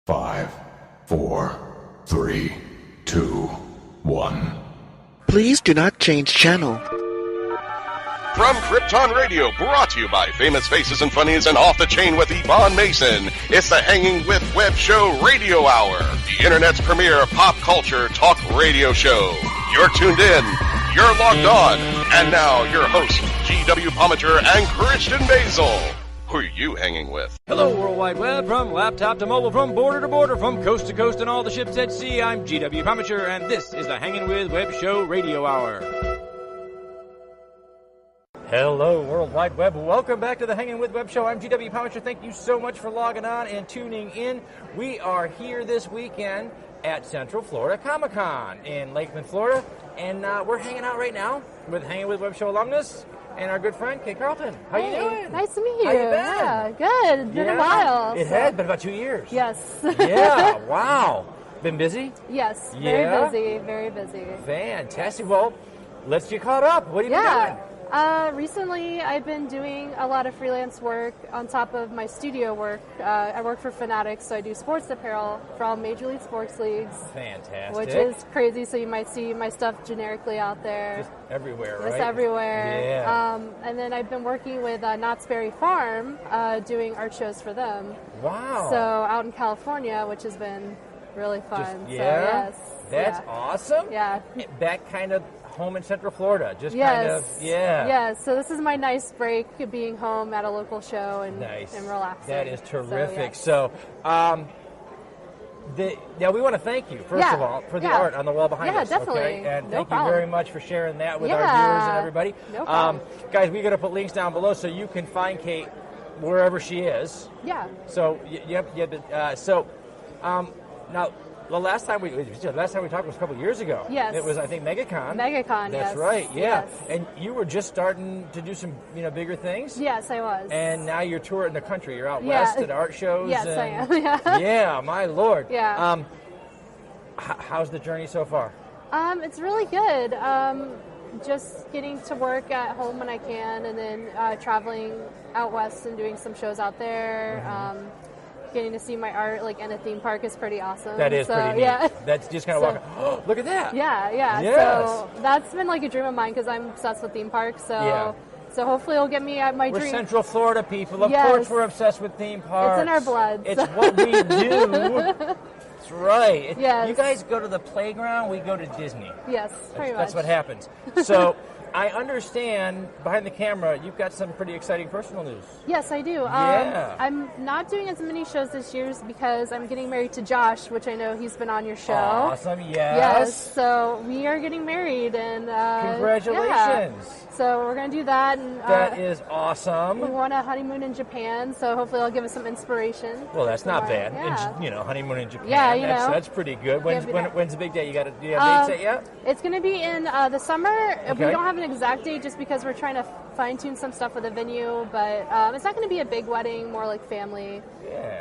5, 4, 3, 2, 1. Please do not change channel. From Krypton Radio, brought to you by Famous Faces and Funnies and Off the Chain with Yvonne Mason, it's the Hanging With Web Show Radio Hour, the Internet's premier pop culture talk radio show. You're tuned in, you're logged on, and now your hosts, GW Pomichter and Christian Basil. Who are you hanging with? Hello, World Wide Web, from laptop to mobile, from border to border, from coast to coast, and all the ships at sea. I'm GW Pomichter, and this is the Hangin' With Web Show Radio Hour. Hello, World Wide Web. Welcome back to the Hangin' With Web Show. I'm GW Pomichter. Thank you so much for logging on and tuning in. We are here this weekend at Central Florida Comic-Con in Lakeland, Florida, and we're hanging out right now with Hangin' With Web Show alumnus and our good friend, Kate Carlton. How you doing? Nice to meet you. How you been? Yeah, good. It's been a while. It has been about 2 years. Yes. Yeah, wow. Been busy? Yes, Yeah? very busy. Fantastic. Well, let's get caught up. What have you been doing? Recently, I've been doing a lot of freelance work on top of my studio work. I work for Fanatics, so I do sports apparel for all Major League Sports leagues. Fantastic. Which is crazy, so you might see my stuff generically out there. Just everywhere, right? Just everywhere. Yeah. And then I've been working with Knott's Berry Farm, doing art shows for them. Wow. So out in California, which has been really fun. Yeah? So, yes. That's awesome. Yeah. Back kind of home in Central Florida. Just Yes. kind of, yeah. Yes. So this is my nice break, being home at a local show and, Nice. and relaxing. That is terrific. So, So, now we want to thank you, first of all, for the art on the wall behind us. Yeah, definitely. Okay? And No thank problem. you very much for sharing that with our Yeah. viewers and everybody. No problem. Guys, we're going to put links down below so you can find Kate wherever she is. yeah. So, now, the last time we talked was a couple of years ago. Yes. It was, I think, MegaCon. MegaCon, That's yes. right, yeah. Yes. And you were just starting to do some, bigger things. Yes, I was. And now you're touring the country. You're out Yeah. west at art shows. Yes, and, I am. Yeah. Yeah, my Lord. Yeah. How's the journey so far? It's really good. Just getting to work at home when I can, and then traveling out west and doing some shows out there. Mm-hmm. Getting to see my art in a theme park is pretty awesome. That is pretty neat. Yeah. That's just kind of walking. Oh, look at that. Yeah. Yes. So that's been a dream of mine because I'm obsessed with theme parks. So Yeah. so hopefully it'll get me at my We're dream. Central Florida people. Of Yes. course we're obsessed with theme parks. It's in our blood. It's what we do. That's right. Yes. You guys go to the playground, we go to Disney. Yes, pretty much. That's what happens. So I understand behind the camera you've got some pretty exciting personal news. Yes, I do. Yeah. I'm not doing as many shows this year because I'm getting married to Josh, which I know he's been on your show. Awesome, yes. Yes, so we are getting married, and Congratulations. yeah. So we're going to do that. And, That is awesome. we want a honeymoon in Japan, so hopefully it'll give us some inspiration. Well, that's not bad. Yeah. Honeymoon in Japan. Yeah, That's pretty good. When's the big day? Do you have dates set yet? It's going to be in the summer. Okay. We don't have an exact date just because we're trying to fine-tune some stuff with the venue, but it's not going to be a big wedding, more like family,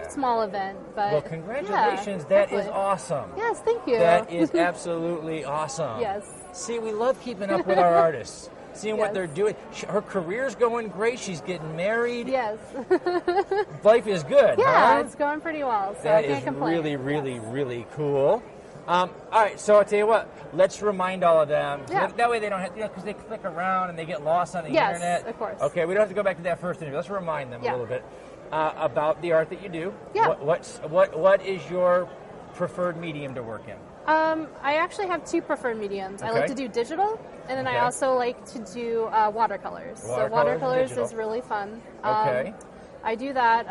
small event. But Well, congratulations. Yeah, that is hopefully. awesome. Yes, thank you. That is absolutely awesome. Yes. See, we love keeping up with our artists, seeing what Yes. they're doing. Her career's going great. She's getting married. Yes. Life is good, Yeah, huh? it's going pretty well, so That I can't is complain. really, really, really cool. All right, so I'll tell you what. Let's remind all of them. Yeah. That way they don't have, because they click around and they get lost on the Yes, internet. of course. Okay, we don't have to go back to that first interview. Let's remind them a little bit about the art that you do. Yeah. What is your preferred medium to work in? I actually have two preferred mediums. I like Okay. to do digital, and then Okay. I also like to do watercolors. So Watercolors and watercolors digital. is really fun. Okay. I do that,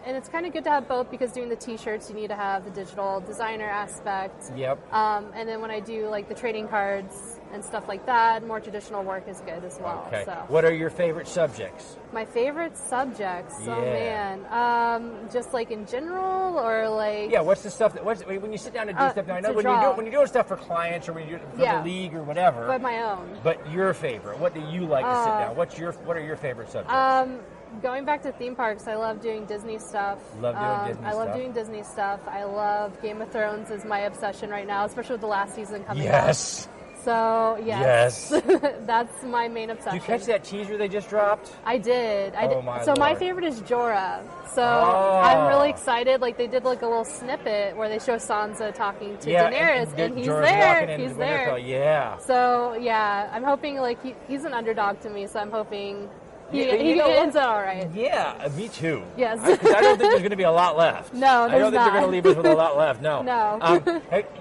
and it's kind of good to have both because doing the T-shirts, you need to have the digital designer aspect. Yep. And then when I do the trading cards and stuff like that, more traditional work is good as well. Okay. So What are your favorite subjects? my favorite subjects. Oh Yeah. man, just in general or Yeah, what's the stuff when you sit down to do stuff? Now, I know to when draw. you're doing stuff for clients or when you're for Yeah. the league or whatever. But my own. But your favorite? What do you like to sit down? What are your favorite subjects? Going back to theme parks, I love doing Disney stuff. Love doing Disney I love stuff. doing Disney stuff. I love Game of Thrones is my obsession right now, especially with the last season coming Yes. up. So, yes. That's my main obsession. Did you catch that teaser they just dropped? I did. So my favorite is Jorah. So I'm really excited. Like, they did like a little snippet where they show Sansa talking to Daenerys, and he's Jorah's there. walking into He's there. Winterfell. Yeah. So, yeah, I'm hoping, like, he's an underdog to me, so I'm hoping he You know ends what? it all right. Yeah, me too. Yes. I don't think there's going to be a lot left. No, I don't there's think they're going not. to leave us with a lot left. No. No.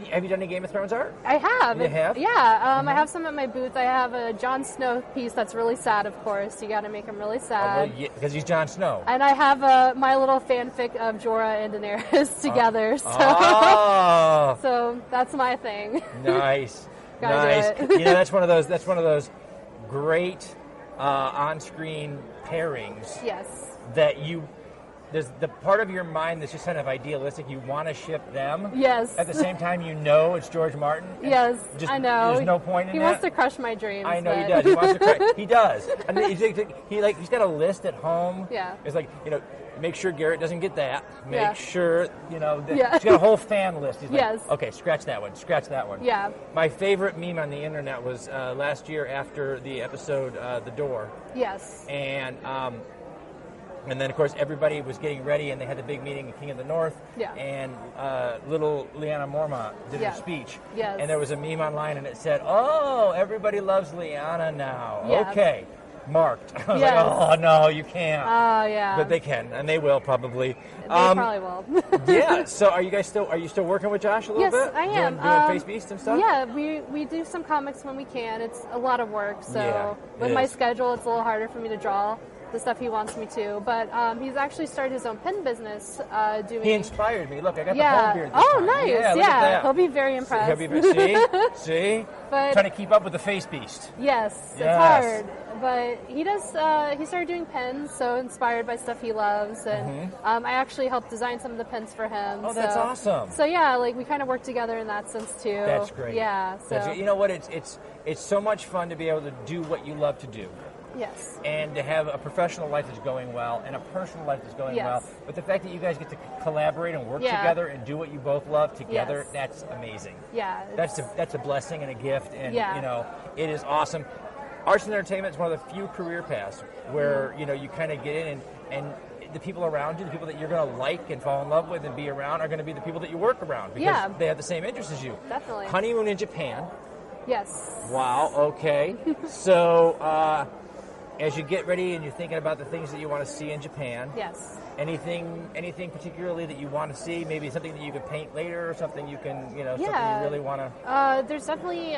Have you done any Game of Thrones art? I have. You have? Yeah. I have some at my booth. I have a Jon Snow piece that's really sad, of course. You got to make him really sad. Because he's Jon Snow. And I have my little fanfic of Jorah and Daenerys together. So that's my thing. Nice. Gotta do it. You know, that's one of those great on-screen pairings. Yes. That there's the part of your mind that's just kind of idealistic. You want to ship them. Yes. At the same time, you know it's George Martin. Yes, I know. There's no point in he that. He wants to crush my dreams. I know he does. He wants to crush. He does. And he's got a list at home. Yeah. It's like, make sure Garrett doesn't get that. Make sure, he's got a whole fan list. He's like, okay, scratch that one. Scratch that one. Yeah. My favorite meme on the internet was last year after the episode The Door. Yes. And then, of course, everybody was getting ready, and they had the big meeting in King of the North. Yeah. And little Lyanna Mormont did her speech. Yes. And there was a meme online, and it said, "Oh, everybody loves Lyanna now." Yeah. Okay. Marked. I was like, oh, no, you can't. Oh, yeah. But they can, and they will probably. They probably will. Yeah. So are you still working with Josh a little bit? Yes, I am. Doing Face Beast and stuff? Yeah, we do some comics when we can. It's a lot of work, so with my schedule, it's a little harder for me to draw the stuff he wants me to. But he's actually started his own pen business doing... He inspired me. Look, I got the whole beard this Oh, time. nice. Yeah, look at that. He'll be very impressed. See? But, trying to keep up with the Face Beast. Yes, it's hard. But he does. He started doing pens, so inspired by stuff he loves, and I actually helped design some of the pens for him. Oh, that's awesome! So yeah, like we kind of work together in that sense too. That's great. Yeah. So you know what? It's so much fun to be able to do what you love to do. Yes. And to have a professional life that's going well and a personal life that's going well. But the fact that you guys get to collaborate and work together and do what you both love together, that's amazing. Yeah. That's a blessing and a gift, and it is awesome. Arts and entertainment is one of the few career paths where you kind of get in and the people around you, the people that you're going to like and fall in love with and be around, are going to be the people that you work around because they have the same interests as you. Definitely. Honeymoon in Japan. Yes. Wow. Okay. So as you get ready and you're thinking about the things that you want to see in Japan. Yes. Anything particularly that you want to see? Maybe something that you could paint later, or something you can, something you really want to. There's definitely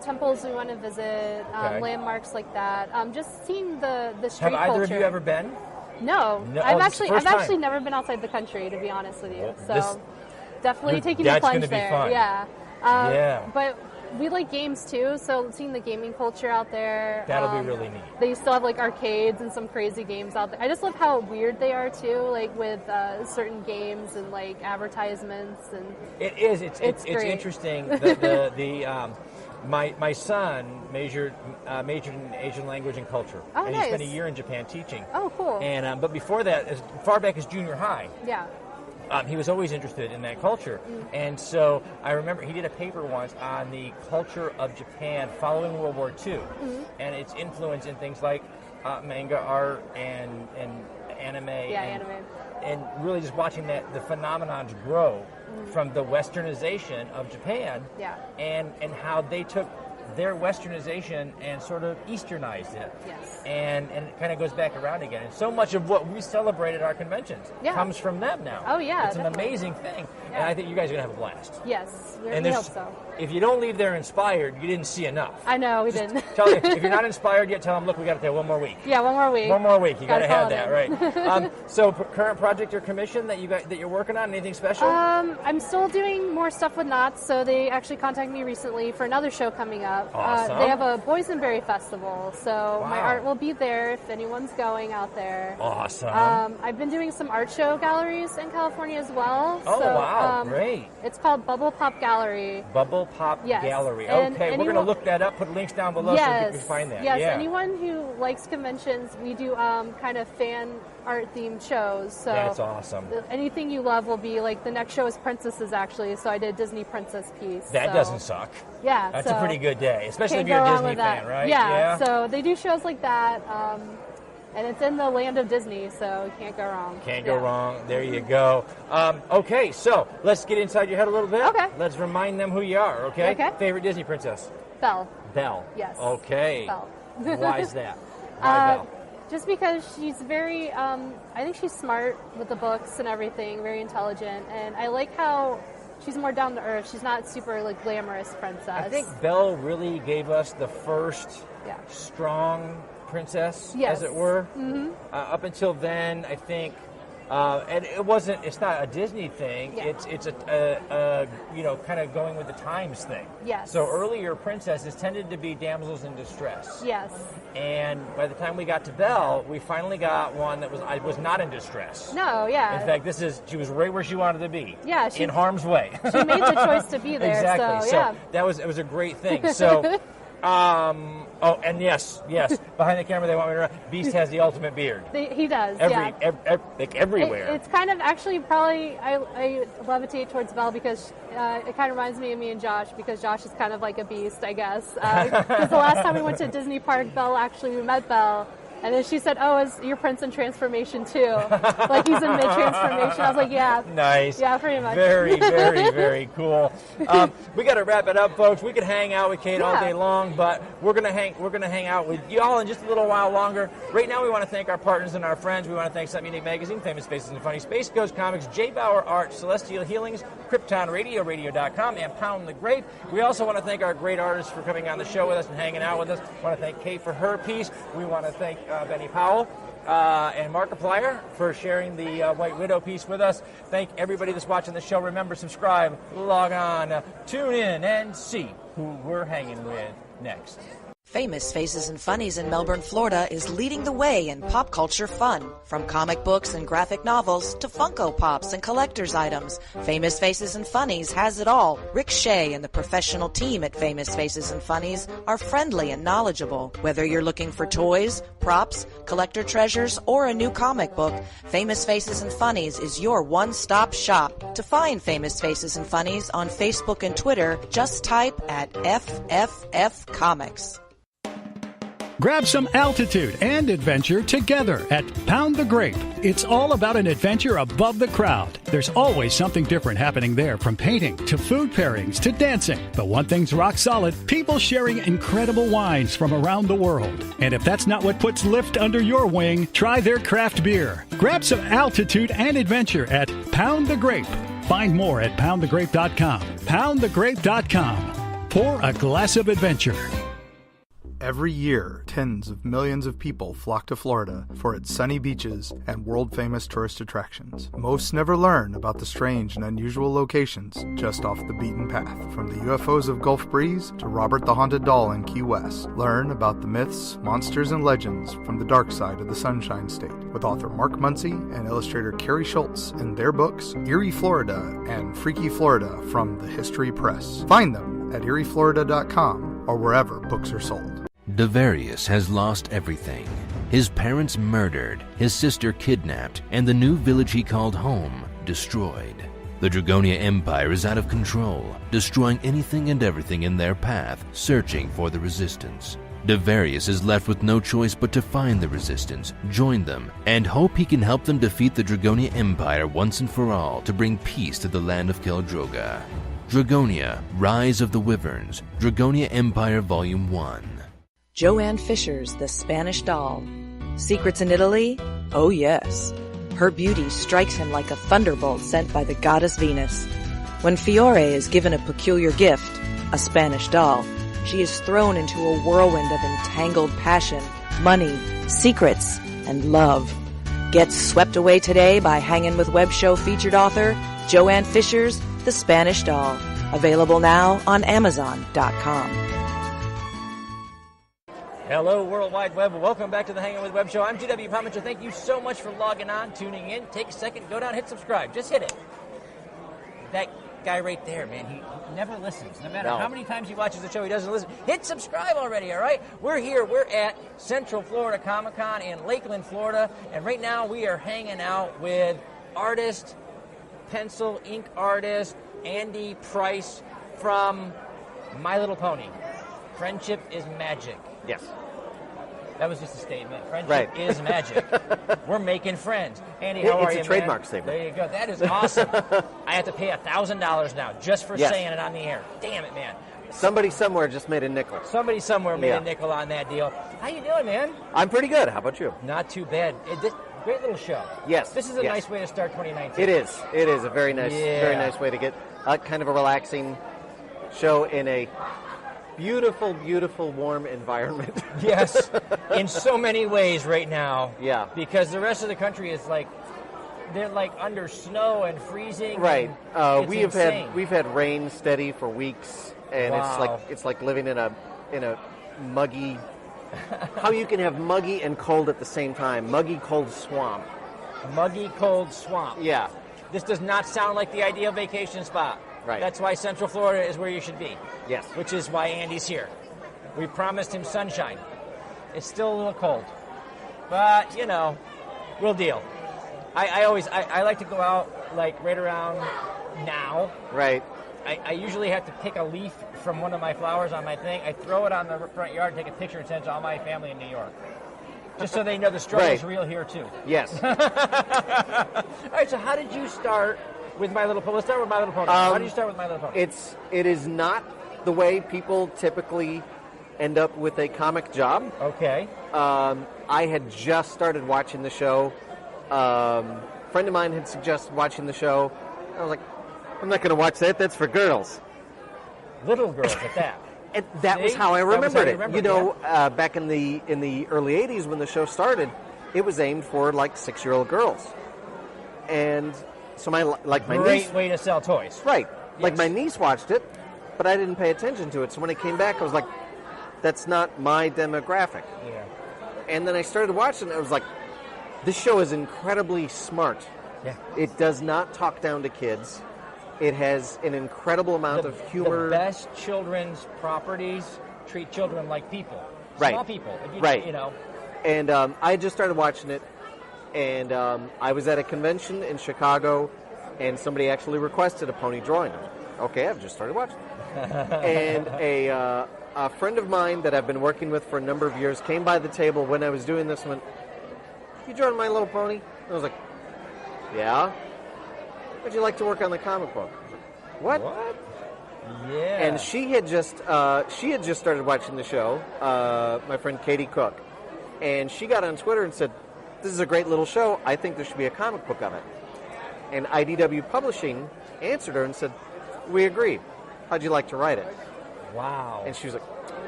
temples we want to visit, landmarks like that. Just seeing the street culture. Have either of you ever been? No. I've actually never been outside the country, to be honest with you. So definitely taking the plunge there. Fun. Yeah. But we like games too, so seeing the gaming culture out there. That'll be really neat. They still have like arcades and some crazy games out there. I just love how weird they are too, like with certain games and like advertisements and. It is. It's interesting. My son majored in Asian language and culture, and he spent a year in Japan teaching. Oh, cool. And but before that, as far back as junior high. Yeah. He was always interested in that culture. And so I remember he did a paper once on the culture of Japan following World War II and its influence in things like manga art and anime. And really just watching the phenomenons grow from the westernization of Japan and how they took their westernization and sort of easternized it. Yes. And it kind of goes back around again. And so much of what we celebrate at our conventions comes from them now. Oh, yeah. It's an amazing thing. Yeah. And I think you guys are going to have a blast. Yes. We hope so. If you don't leave there inspired, you didn't see enough. I know, we didn't. If you're not inspired yet, tell them, look, we got to take one more week. Yeah, one more week. One more week. You got to have that, right? So current project or commission that you're working on, anything special? I'm still doing more stuff with Knots, so they actually contacted me recently for another show coming up. Awesome. They have a boysenberry festival, so my art will be there if anyone's going out there. Awesome. I've been doing some art show galleries in California as well. Oh, wow, great. It's called Bubble Pop Gallery. Bubble Pop Gallery. Okay, we're going to look that up, put links down below so people can find that. Yes, anyone who likes conventions, we do kind of fan art-themed shows. So that's awesome. Anything you love will be, like, the next show is Princesses, actually, so I did a Disney Princess piece. That doesn't suck. Yeah. That's a pretty good day, especially if you're a Disney fan, right? Yeah, so they do shows like that, and it's in the land of Disney, so you can't go wrong. Can't go wrong. There you go. Okay, so let's get inside your head a little bit. Okay. Let's remind them who you are, okay? Okay. Favorite Disney princess? Belle. Belle. Yes. Okay. Belle. Why is that? Why Belle? Just because she's very, I think she's smart with the books and everything, very intelligent, and I like how she's more down to earth. She's not super, like, glamorous princess. I think Belle really gave us the first strong princess, as it were. Mm-hmm. Up until then, I think, and it's not a Disney thing. Yeah. It's a kind of going with the times thing. Yes. So earlier princesses tended to be damsels in distress. Yes. And by the time we got to Belle, we finally got one that was not in distress. No, yeah. In fact, she was right where she wanted to be. Yeah, in harm's way. She made the choice to be there. Exactly. So it was a great thing. So. And yes, behind the camera they want me to run. Beast has the ultimate beard. He does, everywhere. It's kind of actually probably, I levitate towards Belle because it kind of reminds me of me and Josh, because Josh is kind of like a beast, I guess. Because the last time we went to Disney Park, we met Belle. And then she said, "Oh, is your prince in transformation too?" Like he's in mid-transformation. I was like, "Yeah." Nice. Yeah, pretty much. Very, very, very cool. We got to wrap it up, folks. We could hang out with Kate all day long, but we're gonna hang out with y'all in just a little while longer. Right now, we want to thank our partners and our friends. We want to thank Something Unique Magazine, Famous Faces and Funny, Space Ghost Comics, J. Bauer Art, Celestial Healings, Krypton Radio, Radio.com, and Pound the Grape. We also want to thank our great artists for coming on the show with us and hanging out with us. We want to thank Kate for her piece. We want to thank Benny Powell and Markiplier for sharing the White Widow piece with us. Thank everybody that's watching the show. Remember, subscribe, log on, tune in, and see who we're hanging with next. Famous Faces and Funnies in Melbourne, Florida is leading the way in pop culture fun. From comic books and graphic novels to Funko Pops and collector's items, Famous Faces and Funnies has it all. Rick Shea and the professional team at Famous Faces and Funnies are friendly and knowledgeable. Whether you're looking for toys, props, collector treasures, or a new comic book, Famous Faces and Funnies is your one-stop shop. To find Famous Faces and Funnies on Facebook and Twitter, just type at FFF Comics. Grab some altitude and adventure together at Pound the Grape. It's all about an adventure above the crowd. There's always something different happening there, from painting to food pairings to dancing. But one thing's rock solid, people sharing incredible wines from around the world. And if that's not what puts Lift under your wing, try their craft beer. Grab some altitude and adventure at Pound the Grape. Find more at poundthegrape.com. Poundthegrape.com. Pour a glass of adventure. Every year, tens of millions of people flock to Florida for its sunny beaches and world-famous tourist attractions. Most never learn about the strange and unusual locations just off the beaten path. From the UFOs of Gulf Breeze to Robert the Haunted Doll in Key West, learn about the myths, monsters, and legends from the dark side of the Sunshine State with author Mark Muncy and illustrator Carrie Schultz in their books Eerie Florida and Freaky Florida from the History Press. Find them at eerieflorida.com or wherever books are sold. Devarius has lost everything. His parents murdered, his sister kidnapped, and the new village he called home destroyed. The Dragonia Empire is out of control, destroying anything and everything in their path, searching for the Resistance. Devarius is left with no choice but to find the Resistance, join them, and hope he can help them defeat the Dragonia Empire once and for all to bring peace to the land of Keldroga. Dragonia, Rise of the Wyverns, Dragonia Empire Volume 1. Joanne Fisher's The Spanish Doll. Secrets in Italy? Oh yes. Her beauty strikes him like a thunderbolt sent by the goddess Venus. When Fiore is given a peculiar gift, a Spanish doll, she is thrown into a whirlwind of entangled passion, money, secrets, and love. Get swept away today by Hangin With Web Show featured author Joanne Fisher's The Spanish Doll. Available now on Amazon.com. Hello, World Wide Web. Welcome back to the Hangin With Web Show. I'm GW Pomichter. Thank you so much for logging on, tuning in. Take a second, go down, hit subscribe. Just hit it. that guy right there, man, he never listens. No matter No. how many times he watches the show, he doesn't listen. Hit subscribe already, all right? We're here. We're at Central Florida Comic-Con in Lakeland, Florida, and right now we are hanging out with artist, pencil, ink artist, Andy Price from My Little Pony. Friendship is magic. Yes. That was just a statement. Friendship Right. is magic. We're making friends. Andy, how are you, It's a trademark man? statement. There you go. That is awesome. I have to pay $1,000 now just for Yes. saying it on the air. Damn it, man. Somebody somewhere just made a nickel. Somebody somewhere made Yeah. a nickel on that deal. How you doing, man? I'm pretty good. How about you? Not too bad. Great little show. Yes. This is a yes. nice way to start 2019. It is. It is a very nice way to get kind of a relaxing show in a beautiful, beautiful, warm environment. Yes, in so many ways right now. Yeah. Because the rest of the country is they're under snow and freezing. Right. and it's insane. We've had rain steady for weeks, and Wow. it's like living in a muggy. How you can have muggy and cold at the same time? Muggy, cold swamp. Muggy, cold swamp. Yeah. This does not sound like the ideal vacation spot. Right. That's why Central Florida is where you should be. Yes. Which is why Andy's here. We promised him sunshine. It's still a little cold. But, we'll deal. I like to go out right around now. Right. I usually have to pick a leaf from one of my flowers on my thing. I throw it on the front yard, take a picture, and send it to all my family in New York. Just so they know the struggle is real here, too. Yes. All right, so how did you start with My Little Pony? Let's start with My Little Pony. How did you start with My Little Pony? It is not the way people typically end up with a comic job. Okay. I had just started watching the show. A friend of mine had suggested watching the show. I was like, I'm not going to watch that. That's for girls. Little girls at that. And that was See? how I That was remembered how you it. remembered Back in the early 80s when the show started, it was aimed for 6-year-old girls. And so my niece... Great way to sell toys. Right. Yes. My niece watched it, but I didn't pay attention to it. So when it came back, I was like, that's not my demographic. Yeah. And then I started watching it. I was like, this show is incredibly smart. Yeah. It does not talk down to kids. It has an incredible amount of humor. The best children's properties treat children like people. Right. Small people. Right. You know. And I just started watching it, and I was at a convention in Chicago, and somebody actually requested a pony drawing. Okay, I've just started watching it. And a friend of mine that I've been working with for a number of years came by the table when I was doing this and went, "You drawing My Little Pony?" And I was like, "Yeah." "Would you like to work on the comic book?" What? Yeah. And she had just started watching the show. My friend Katie Cook, and she got on Twitter and said, "This is a great little show. I think there should be a comic book of it." And IDW Publishing answered her and said, "We agree. How'd you like to write it?" Wow. And she was like,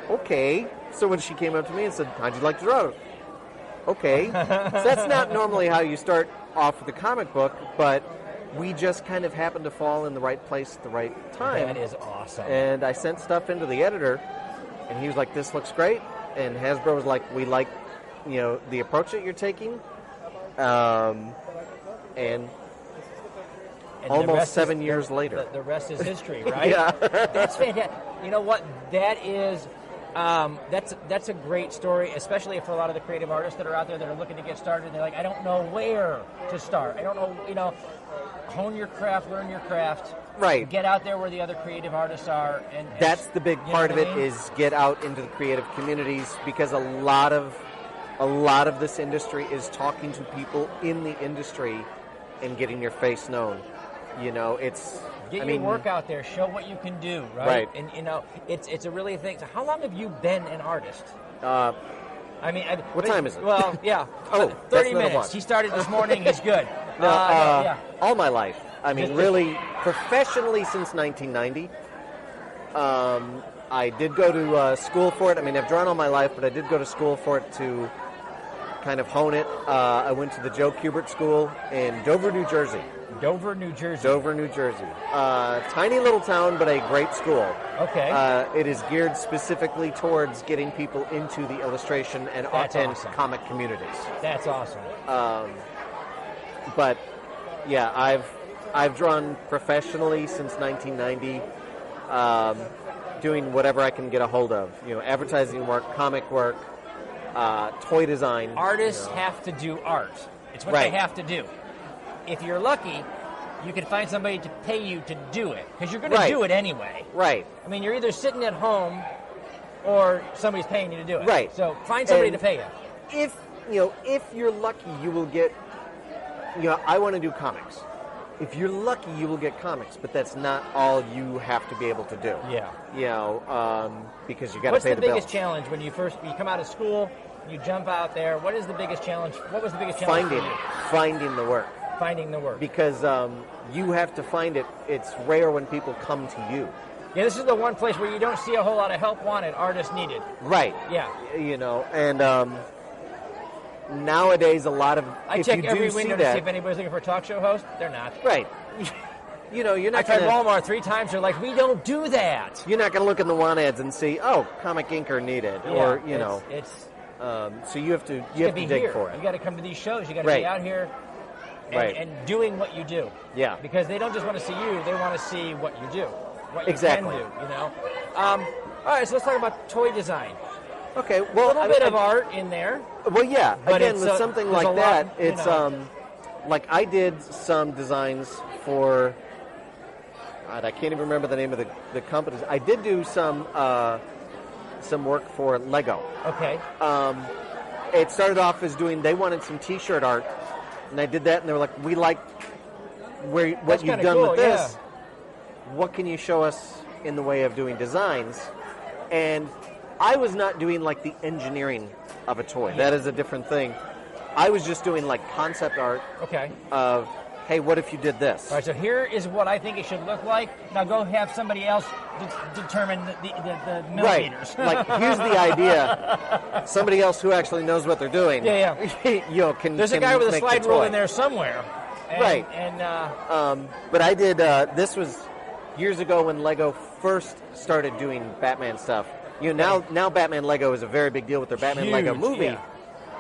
"Okay." So when she came up to me and said, "How'd you like to draw it?" Okay. So that's not normally how you start off with a comic book, but we just kind of happened to fall in the right place at the right time. That is awesome. And I sent stuff into the editor, and he was like, "This looks great." And Hasbro was like, "We like, the approach that you're taking." And almost 7 years later. The rest is history, right? Yeah. That's fantastic. You know what? That is... that's a great story, especially for a lot of the creative artists that are out there that are looking to get started. They're like, I don't know where to start. I don't know, hone your craft, learn your craft. Right. Get out there where the other creative artists are. And that's the big part of what it I mean? is get out into the creative communities, because a lot of this industry is talking to people in the industry and getting your face known. Get your work out there. Show what you can do, right? Right. And it's a really thing. So how long have you been an artist? What time is it? Well, yeah. Oh, 30 that's not a minutes. watch. He started this morning. He's good. No, all my life. Really, professionally since 1990. I did go to school for it. I've drawn all my life, but I did go to school for it to kind of hone it. I went to the Joe Kubert School in Dover, New Jersey. Dover, New Jersey. Tiny little town, but a great school. Okay. It is geared specifically towards getting people into the illustration and awesome. comic communities. That's awesome. But yeah, I've drawn professionally since 1990, doing whatever I can get a hold of. Advertising work, comic work, toy design. Artists have to do art. It's what they have to do. If you're lucky, you can find somebody to pay you to do it, because you're going to do it anyway. Right. I mean, you're either sitting at home or somebody's paying you to do it. Right. So find somebody to pay you. If you're lucky, you will get. I want to do comics. If you're lucky, you will get comics, but that's not all you have to be able to do. Yeah. Because you got to pay the bills. What's the biggest challenge when you come out of school? You jump out there. What is the biggest challenge? What was the biggest challenge for you? Finding the work. Finding the work. Because you have to find it. It's rare when people come to you. Yeah, this is the one place where you don't see a whole lot of help wanted, artists needed. Right. Yeah. And nowadays a lot of... I check every window to see if anybody's looking for a talk show host. They're not. Right. You're not. I tried Walmart 3 times. They're like, we don't do that. You're not going to look in the want ads and see, comic inker needed, or It's so you have to dig here. for it. You got to come to these shows. You got to be out here and doing what you do. Yeah. Because they don't just want to see you; they want to see what you do, what you exactly. can do. All right, so let's talk about toy design. Okay. Well, a little bit of art in there. Well, yeah. But again, with something like that, it's like I did some designs for. I can't even remember the name of the companies. I did do some work for Lego. Okay. It started off as they wanted some T-shirt art, and I did that, and they were like, "We like what you've done with this. Yeah. What can you show us in the way of doing designs?" And I was not doing like the engineering of a toy. Yeah. That is a different thing. I was just doing like concept art. Okay. Of, hey, what if you did this? All right, so here is what I think it should look like. Now go have somebody else determine the millimeters. Right. Like, here's the idea. Somebody else who actually knows what they're doing. Yeah. There's a guy with a slide rule in there somewhere. Right. And but I did. This was years ago when Lego first started doing Batman stuff. Now Batman Lego is a very big deal with their Batman Lego movie. Yeah.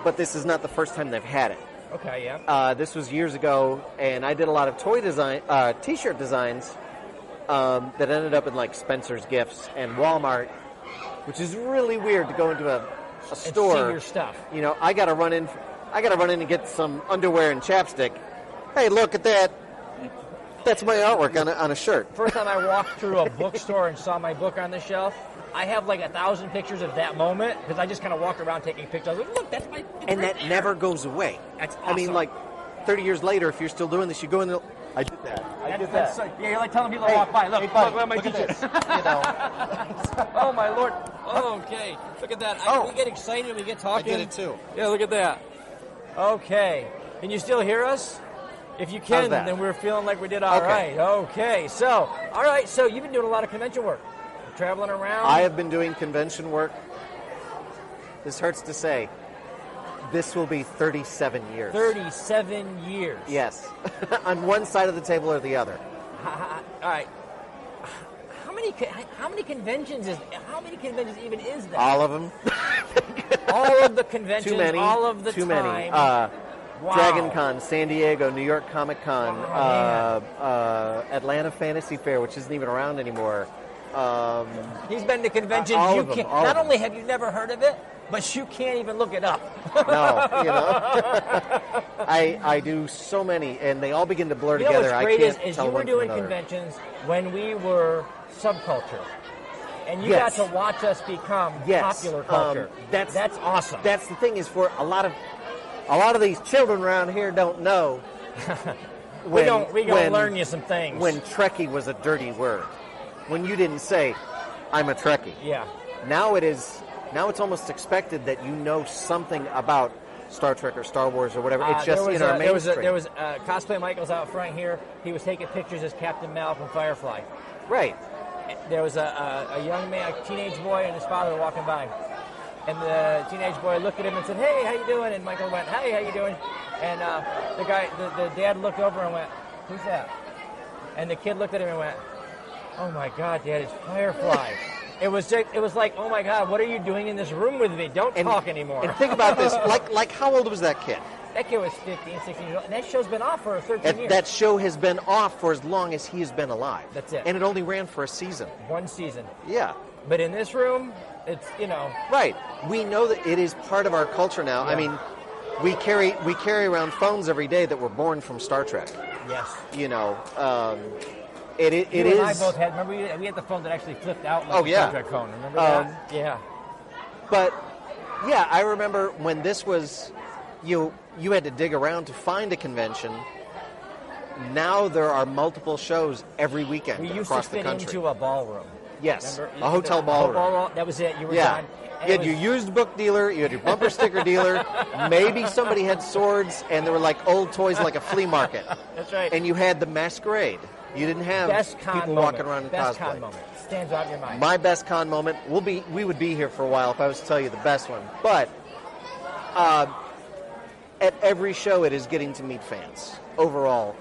But this is not the first time they've had it. Okay, yeah. This was years ago, and I did a lot of toy design, T-shirt designs that ended up in like Spencer's Gifts and Walmart, which is really weird to go into a store. And see your stuff. I got to run in and get some underwear and chapstick. Hey, look at that! That's my artwork on a shirt. First time I walked through a bookstore and saw my book on the shelf, I have like 1,000 pictures of that moment because I just kind of walked around taking pictures. I was like, look, that's my... And that never goes away. That's awesome. I mean, like, 30 years later, if you're still doing this, you go in the... I did that. Yeah, you're like telling people to walk by. Look, look at my t-shirts. Oh, my Lord. Okay. Look at that. We get excited when we get talking. I did it, too. Yeah, look at that. Okay. Can you still hear us? If you can, then we're feeling like we did all right. Okay. So, all right. So, you've been doing a lot of convention work. Traveling around? I have been doing convention work. This hurts to say. This will be 37 years. 37 years. Yes. On one side of the table or the other. All right. How many conventions even is that? All of them. All of the conventions. Too many. All of the Too time. many. Wow. Dragon Con, San Diego, New York Comic Con, Atlanta Fantasy Fair, which isn't even around anymore. He's been to conventions. Not only have you never heard of it, but you can't even look it up. No, I do so many, and they all begin to blur together. What's great I can't is tell you were one doing from another. conventions when we were subculture, and you got to watch us become popular culture. That's awesome. That's the thing is for a lot of these children around here don't know. We're gonna learn you some things. When Trekkie was a dirty word. When you didn't say, I'm a Trekkie. Yeah. Now it's almost expected that you know something about Star Trek or Star Wars or whatever. It's just in our mainstream. There was Cosplay Michael's out front here. He was taking pictures as Captain Mal from Firefly. Right. There was a young man, a teenage boy, and his father were walking by. And the teenage boy looked at him and said, hey, how you doing? And Michael went, hey, how you doing? And the dad looked over and went, who's that? And the kid looked at him and went, oh my God, Dad, it's Firefly. It was like, oh my God, what are you doing in this room with me? Don't talk anymore. And think about this, like how old was that kid? That kid was 15, 16 years old, and that show's been off for 13 years. That show has been off for as long as he has been alive. That's it. And it only ran for a season. One season. Yeah. But in this room, it's, you know. Right. We know that it is part of our culture now. Yeah. I mean, we carry around phones every day that were born from Star Trek. Yes. You know, it you is. and I both had. Remember, we had the phone that actually flipped out like a Star Trek phone. Remember that? Yeah. But yeah, I remember when this was, you had to dig around to find a convention. Now there are multiple shows every weekend across the country. We used to fit into a ballroom. Yes, remember? a hotel ballroom. That was it. You were yeah. done. You had your used book dealer, you had your bumper sticker dealer, maybe somebody had swords, and there were like old toys like a flea market. That's right. And you had the masquerade. You didn't have people walking around in best cosplay. Con moment. Stands out in your mind. My best con moment, we would be here for a while if I was to tell you the best one. But at every show it is getting to meet fans overall,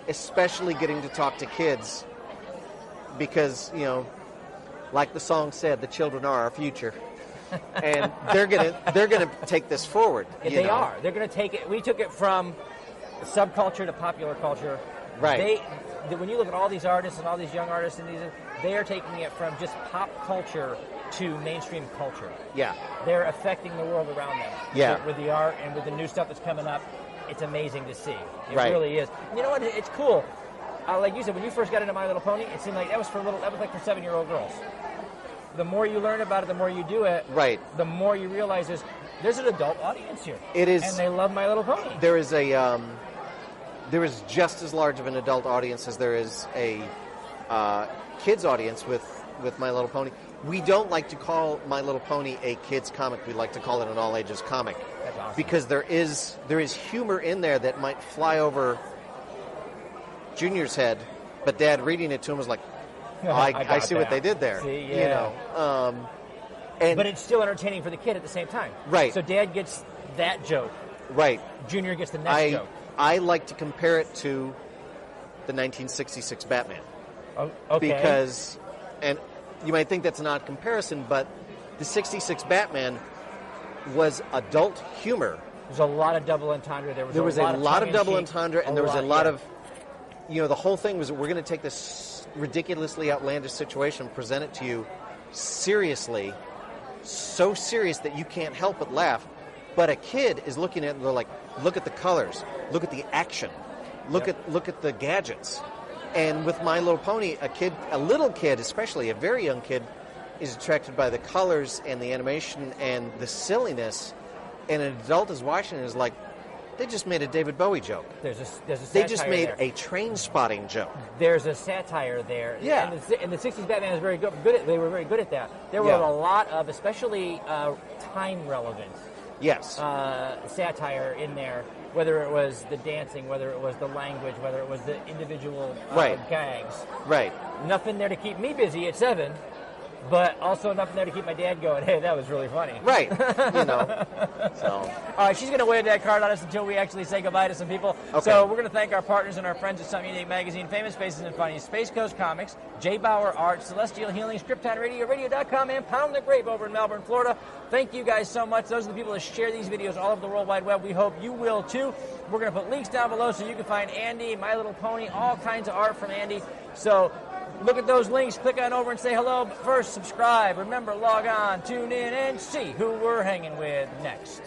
especially getting to talk to kids because, you know, like the song said, the children are our future. And they're gonna take this forward. They are. They're gonna take it. We took it from subculture to popular culture. Right. When you look at all these artists and all these young artists and they are taking it from just pop culture to mainstream culture. Yeah. They're affecting the world around them. Yeah. With the art and with the new stuff that's coming up, it's amazing to see. It right. really is. You know what? It's cool. Like you said, when you first got into My Little Pony, it seemed like that was like for 7-year-old girls. The more you learn about it, the more you do it, right. the more you realize there's an adult audience here. It is, and they love My Little Pony. There is there is just as large of an adult audience as there is a kids audience with My Little Pony. We don't like to call My Little Pony a kids comic. We like to call it an all ages comic. That's awesome. Because there is humor in there that might fly over Junior's head, but Dad reading it to him was like, I see what they did there. See, yeah. You know, but it's still entertaining for the kid at the same time. Right. So Dad gets that joke. Right. Junior gets the next joke. I like to compare it to the 1966 Batman. Oh, okay. Because, and you might think that's an odd comparison, but the 66 Batman was adult humor. There's a lot of double entendre. There was a lot of double entendre, and there was a lot of, you know, the whole thing was we're going to take this ridiculously outlandish situation, present it to you seriously, so serious that you can't help but laugh. But a kid is looking at it and they're like, look at the colors, look at the action, look at the gadgets. And with My Little Pony, a little kid, especially a very young kid, is attracted by the colors and the animation and the silliness. And an adult is watching and is like, they just made a David Bowie joke. There's a satire. They just made a train spotting joke. There's a satire there. Yeah. And the 60s Batman was very good at, they were very good at that. There were a lot of, especially time relevant. Yes. Satire in there, whether it was the dancing, whether it was the language, whether it was the individual gags. Right. Nothing there to keep me busy at 7. But also nothing there to keep my dad going, hey, that was really funny. Right. You know. So. All right, she's going to wave that card on us until we actually say goodbye to some people. Okay. So we're going to thank our partners and our friends at Something Unique Magazine, Famous Faces and Funnies, Space Coast Comics, J. Bauer Art, Celestial Healing, Scripton Radio, Radio.com, and Pound the Grape over in Melbourne, Florida. Thank you guys so much. Those are the people that share these videos all over the World Wide Web. We hope you will, too. We're going to put links down below so you can find Andy, My Little Pony, all kinds of art from Andy. So look at those links, click on over and say hello, but first subscribe. Remember, log on, tune in, and see who we're hanging with next.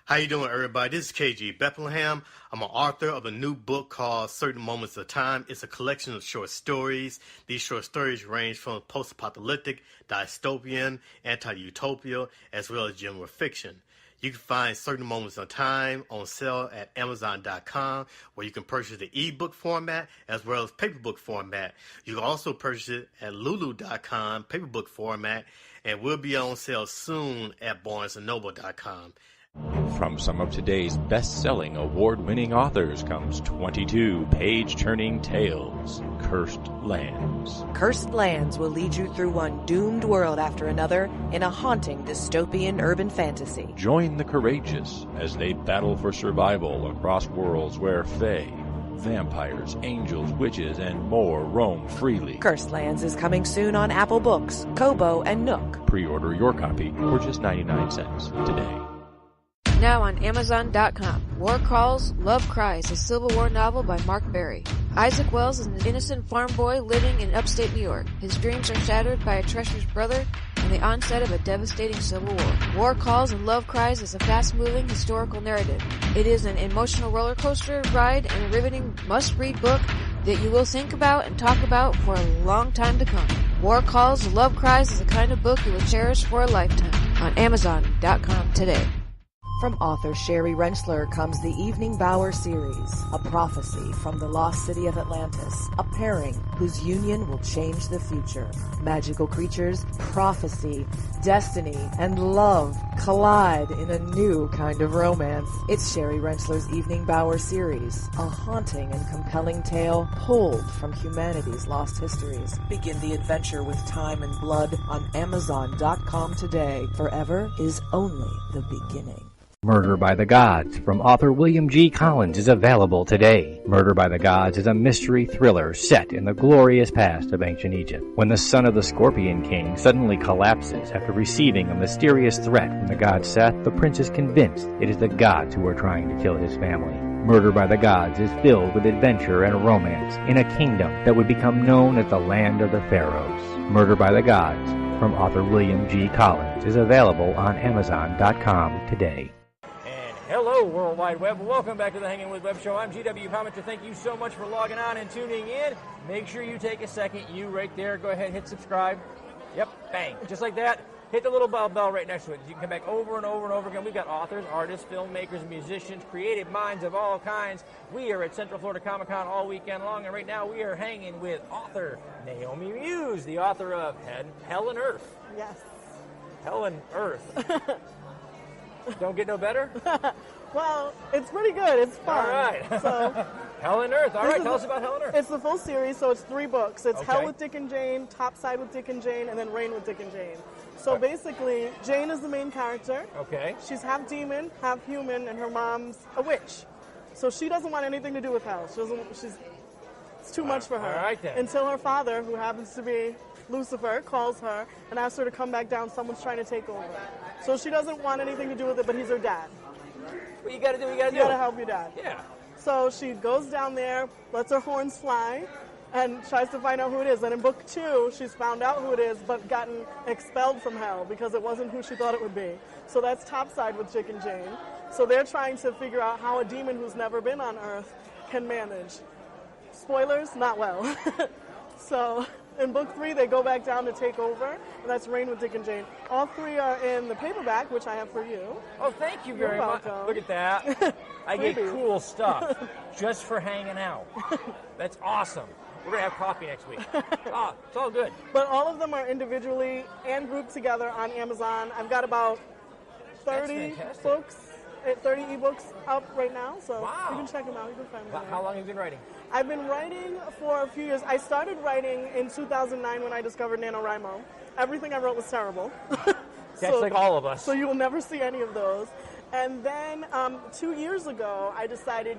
How you doing, everybody? This is KG Bethlehem. I'm an author of a new book called Certain Moments of Time. It's a collection of short stories. These short stories range from post-apocalyptic, dystopian, anti-utopia, as well as general fiction. You can find Certain Moments of Time on sale at Amazon.com, where you can purchase the ebook format as well as paperback format. You can also purchase it at Lulu.com, paperback format, and will be on sale soon at BarnesandNoble.com. From some of today's best-selling, award-winning authors comes 22 page-turning tales, Cursed Lands. Cursed Lands will lead you through one doomed world after another in a haunting dystopian urban fantasy. Join the courageous as they battle for survival across worlds where fae, vampires, angels, witches, and more roam freely. Cursed Lands is coming soon on Apple Books, Kobo, and Nook. Pre-order your copy for just 99 cents today. Now on Amazon.com. War Calls, Love Cries, a Civil War novel by Mark Berry. Isaac Wells is an innocent farm boy living in upstate New York. His dreams are shattered by a treacherous brother and the onset of a devastating civil war. War Calls and Love Cries is a fast-moving historical narrative. It is an emotional roller coaster ride and a riveting must-read book that you will think about and talk about for a long time to come. War Calls, Love Cries is the kind of book you will cherish for a lifetime. On Amazon.com today. From author Sherry Rensler comes the Evening Bower series, a prophecy from the lost city of Atlantis, a pairing whose union will change the future. Magical creatures, prophecy, destiny, and love collide in a new kind of romance. It's Sherry Rensler's Evening Bower series, a haunting and compelling tale pulled from humanity's lost histories. Begin the adventure with time and blood on Amazon.com today. Forever is only the beginning. Murder by the Gods from author William G. Collins is available today. Murder by the Gods is a mystery thriller set in the glorious past of ancient Egypt. When the son of the Scorpion King suddenly collapses after receiving a mysterious threat from the god Seth, the prince is convinced it is the gods who are trying to kill his family. Murder by the Gods is filled with adventure and romance in a kingdom that would become known as the Land of the Pharaohs. Murder by the Gods from author William G. Collins is available on Amazon.com today. Hello, World Wide Web. Welcome back to the Hangin' With Web Show. I'm GW Pomichter. Thank you so much for logging on and tuning in. Make sure you take a second. You right there. Go ahead, hit subscribe. Yep, bang. Just like that. Hit the little bell right next to it. You can come back over and over and over again. We've got authors, artists, filmmakers, musicians, creative minds of all kinds. We are at Central Florida Comic Con all weekend long, and right now we are hanging with author Naomi Muse, the author of Hell and Earth. Yes. Hell and Earth. Don't get no better? Well, it's pretty good. It's fun. All right. So, Hell and Earth. All right, tell us about Hell and Earth. It's the full series, so it's 3 books. It's Okay. Hell with Dick and Jane, Topside with Dick and Jane, and then Rain with Dick and Jane. So basically, Jane is the main character. Okay. She's half demon, half human, and her mom's a witch. So she doesn't want anything to do with hell. It's too much for her. All right, then. Until her father, who happens to be Lucifer, calls her and asks her to come back down. Someone's trying to take over. So she doesn't want anything to do with it, but he's her dad. What you gotta do, you gotta do. You gotta help your dad. Yeah. So she goes down there, lets her horns fly, and tries to find out who it is. And in book 2, she's found out who it is, but gotten expelled from hell because it wasn't who she thought it would be. So that's Topside with Dick and Jane. So they're trying to figure out how a demon who's never been on Earth can manage. Spoilers, not well. So in book 3, they go back down to take over, and that's Rain with Dick and Jane. All 3 are in the paperback, which I have for you. Oh, thank you very much. welcome. Look at that. I get Freebies. cool stuff just for hanging out. That's awesome. We're going to have coffee next week. Oh, it's all good. But all of them are individually and grouped together on Amazon. I've got about 30 books, 30 ebooks up right now, so you can check them out. You can find them. How long have you been writing? I've been writing for a few years. I started writing in 2009 when I discovered NaNoWriMo. Everything I wrote was terrible. That's like all of us. So you will never see any of those. And then 2 years ago, I decided,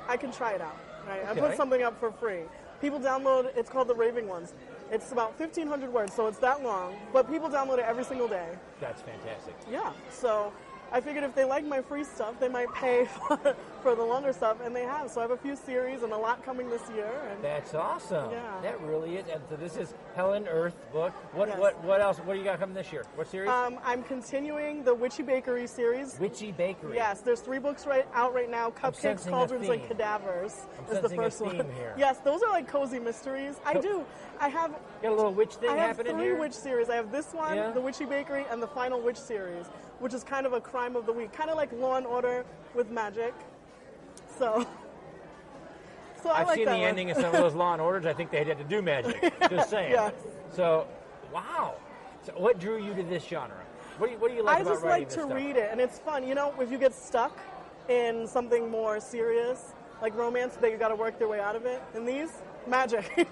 I can try it out. Right? I Okay. put something up for free. People download, it's called The Raving Ones. It's about 1,500 words, so it's that long, but people download it every single day. That's fantastic. Yeah, so I figured if they like my free stuff, they might pay for the longer stuff, and they have. So I have a few series and a lot coming this year. And That's awesome. Yeah. That really is. And so this is Hell and Earth book. What else? What do you got coming this year? What series? I'm continuing the Witchy Bakery series. Witchy Bakery. Yes, there's 3 books out right now. Cupcakes, sensing a Cauldrons, and theme. Cadavers I'm is the sensing a first one. theme here. Yes, those are like cozy mysteries. I do. I have. Got a little witch thing I have happening 3 here? witch series. I have this one, Yeah. the Witchy Bakery, and the Final Witch series, which is kind of a crime of the week, kind of like Law and Order with magic. So I I've like seen that the one. ending of some of those Law and Orders. I think they had to do magic. Just saying. Yes. So, wow. So what drew you to this genre? What do you like I about just writing like this to stuff? read it, and it's fun. If you get stuck in something more serious, like romance, that you got to work their way out of it. And these, magic. You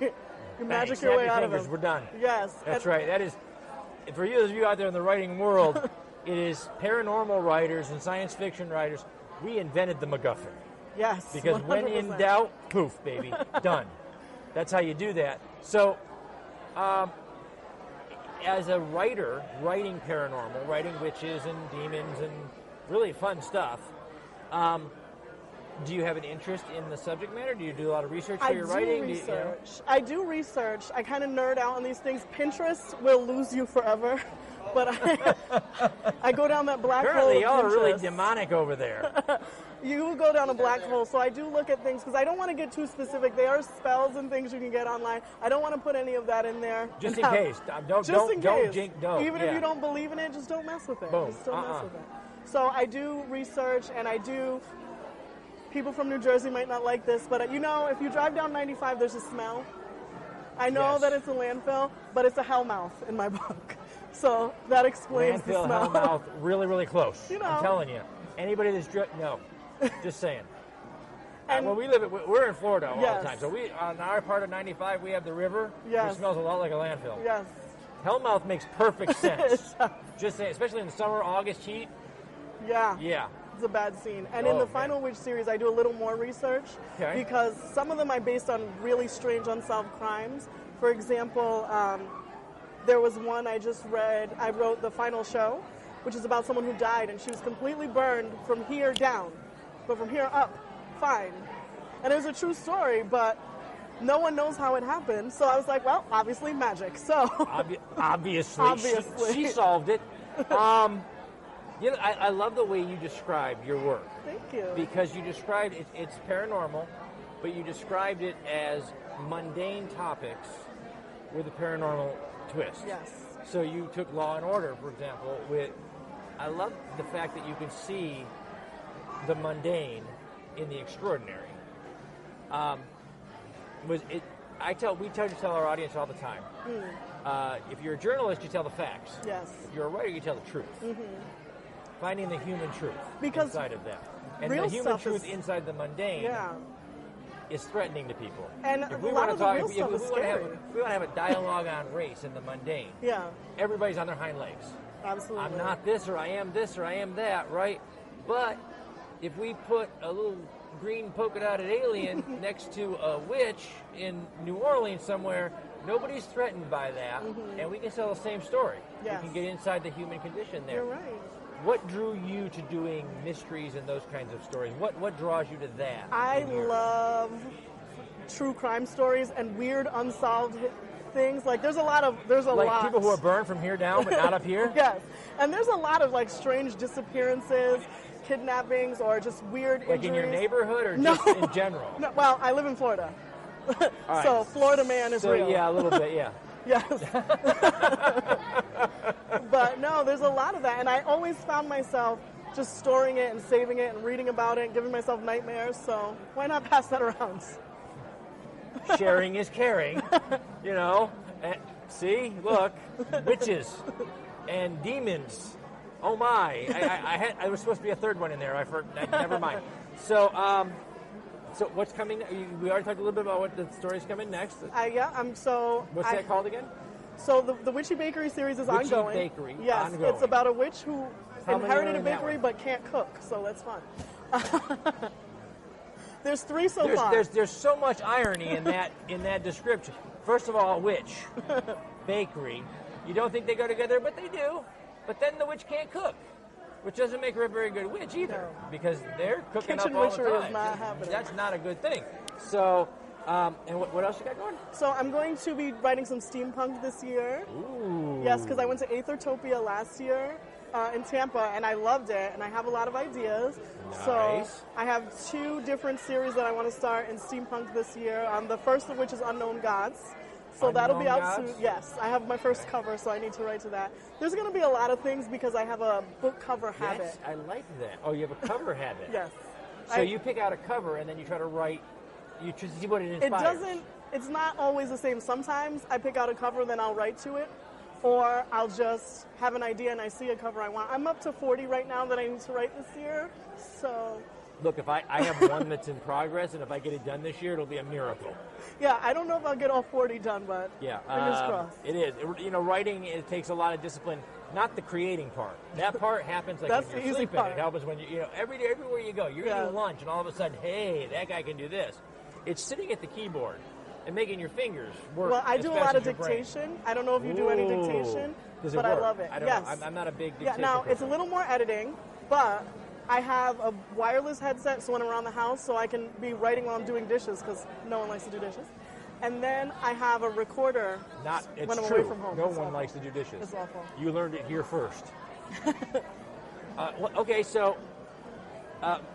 Bang, magic snap your way out fingers, of them. We're done. Yes. That's right. That is, for you, those of you out there in the writing world, it is paranormal writers and science fiction writers. We invented the MacGuffin. Yes. Because when in 100%. doubt, poof, baby, done. That's how you do that. So, as a writer, writing paranormal, writing witches and demons and really fun stuff. Do you have an interest in the subject matter? Do you do a lot of research for your writing? I do research. I kind of nerd out on these things. Pinterest will lose you forever. But I go down that black hole. Apparently, y'all are really demonic over there. You will go down a black hole. So I do look at things because I don't want to get too specific. There are spells and things you can get online. I don't want to put any of that in there. Just in case. Don't. Even if you don't believe in it, just don't mess with it. Boom. Just don't mess with it. So I do research, and I do. People from New Jersey might not like this, but if you drive down 95, there's a smell. I know that it's a landfill, but it's a hellmouth in my book. So that explains the smell. Landfill, hellmouth, really, really close. I'm telling you. Anybody that's no, just saying. And we're in Florida all the time. So on our part of 95, we have the river. Yes. It smells a lot like a landfill. Yes. Hellmouth makes perfect sense. Just saying, especially in the summer, August heat. Yeah. Yeah. It's a bad scene. And in the Final Witch series, I do a little more research because some of them are based on really strange unsolved crimes. For example, there was one I just read. I wrote The Final Show, which is about someone who died, and she was completely burned from here down, but from here up, fine. And it was a true story, but no one knows how it happened. So I was like, well, obviously magic. So obviously. She solved it. I love the way you describe your work. Thank you. Because you described it's paranormal, but you described it as mundane topics with a paranormal twist. Yes. So you took Law and Order, for example, I love the fact that you can see the mundane in the extraordinary. We tell our audience all the time. If you're a journalist, you tell the facts. Yes. If you're a writer, you tell the truth. Mm-hmm. Finding the human truth inside of that. And real the human truth inside the mundane is threatening to people. And if we a lot want of to the talk, real stuff is scary. If we want to have a dialogue on race in the mundane, everybody's on their hind legs. Absolutely. I'm not this, or I am this, or I am that, right? But if we put a little green polka-dotted alien next to a witch in New Orleans somewhere, nobody's threatened by that, and we can tell the same story. Yes. We can get inside the human condition there. You're right. What drew you to doing mysteries and those kinds of stories? What draws you to that? I love true crime stories and weird unsolved things. Like there's a lot. Like people who are burned from here down but not up here? Yes. And there's a lot of like strange disappearances, kidnappings, or just weird injuries. Like in your neighborhood or just in general? No, well, I live in Florida. Right. So Florida man is real. Yeah, a little bit, yeah. Yes. But no, there's a lot of that. And I always found myself just storing it and saving it and reading about it and giving myself nightmares. So why not pass that around? Sharing is caring, See, look, witches and demons. Oh my! I was supposed to be a third one in there. Never mind. So what's coming? We already talked a little bit about what the story's coming next. What's that called again? So the Witchy Bakery series is ongoing. Witchy Bakery. Yes, ongoing. It's about a witch who inherited a bakery but can't cook. So that's fun. There's 3 so far. There's so much irony in that description. First of all, witch, bakery. You don't think they go together, but they do. But then the witch can't cook, which doesn't make her a very good witch either, because they're cooking Kitchen up all the witchery time. is not happening. That's not a good thing. So, and what else you got going? So I'm going to be writing some steampunk this year. Ooh. Yes, because I went to Aethertopia last year in Tampa, and I loved it, and I have a lot of ideas. Nice. So I have 2 different series that I want to start in steampunk this year. The first of which is Unknown Gods. So that'll be out soon. Yes, I have my first cover, so I need to write to that. There's going to be a lot of things because I have a book cover habit. I like that. Oh, you have a cover habit. Yes. So you pick out a cover and then you try to write. You see what it inspires. It's not always the same. Sometimes I pick out a cover, then I'll write to it, or I'll just have an idea and I see a cover I want. I'm up to 40 right now that I need to write this year. So. Look, if I have one that's in progress, and if I get it done this year, it'll be a miracle. Yeah, I don't know if I'll get all 40 done, but fingers crossed. It is. Writing, it takes a lot of discipline, not the creating part. That part happens like That's when you're the easy sleeping. part. It happens when everywhere you go, you're eating lunch, and all of a sudden, hey, that guy can do this. It's sitting at the keyboard and making your fingers work. Well, I as do a fast lot of as your brain. dictation. I don't know if you do any dictation, Does it but work? I love it. I don't know. I'm not a big dictation now, person. it's a little more editing. But I have a wireless headset, so when I'm around the house, so I can be writing while I'm doing dishes, because no one likes to do dishes. And then I have a recorder when I'm away from home. No one likes to do dishes. It's awful. You learned it here first. Okay, so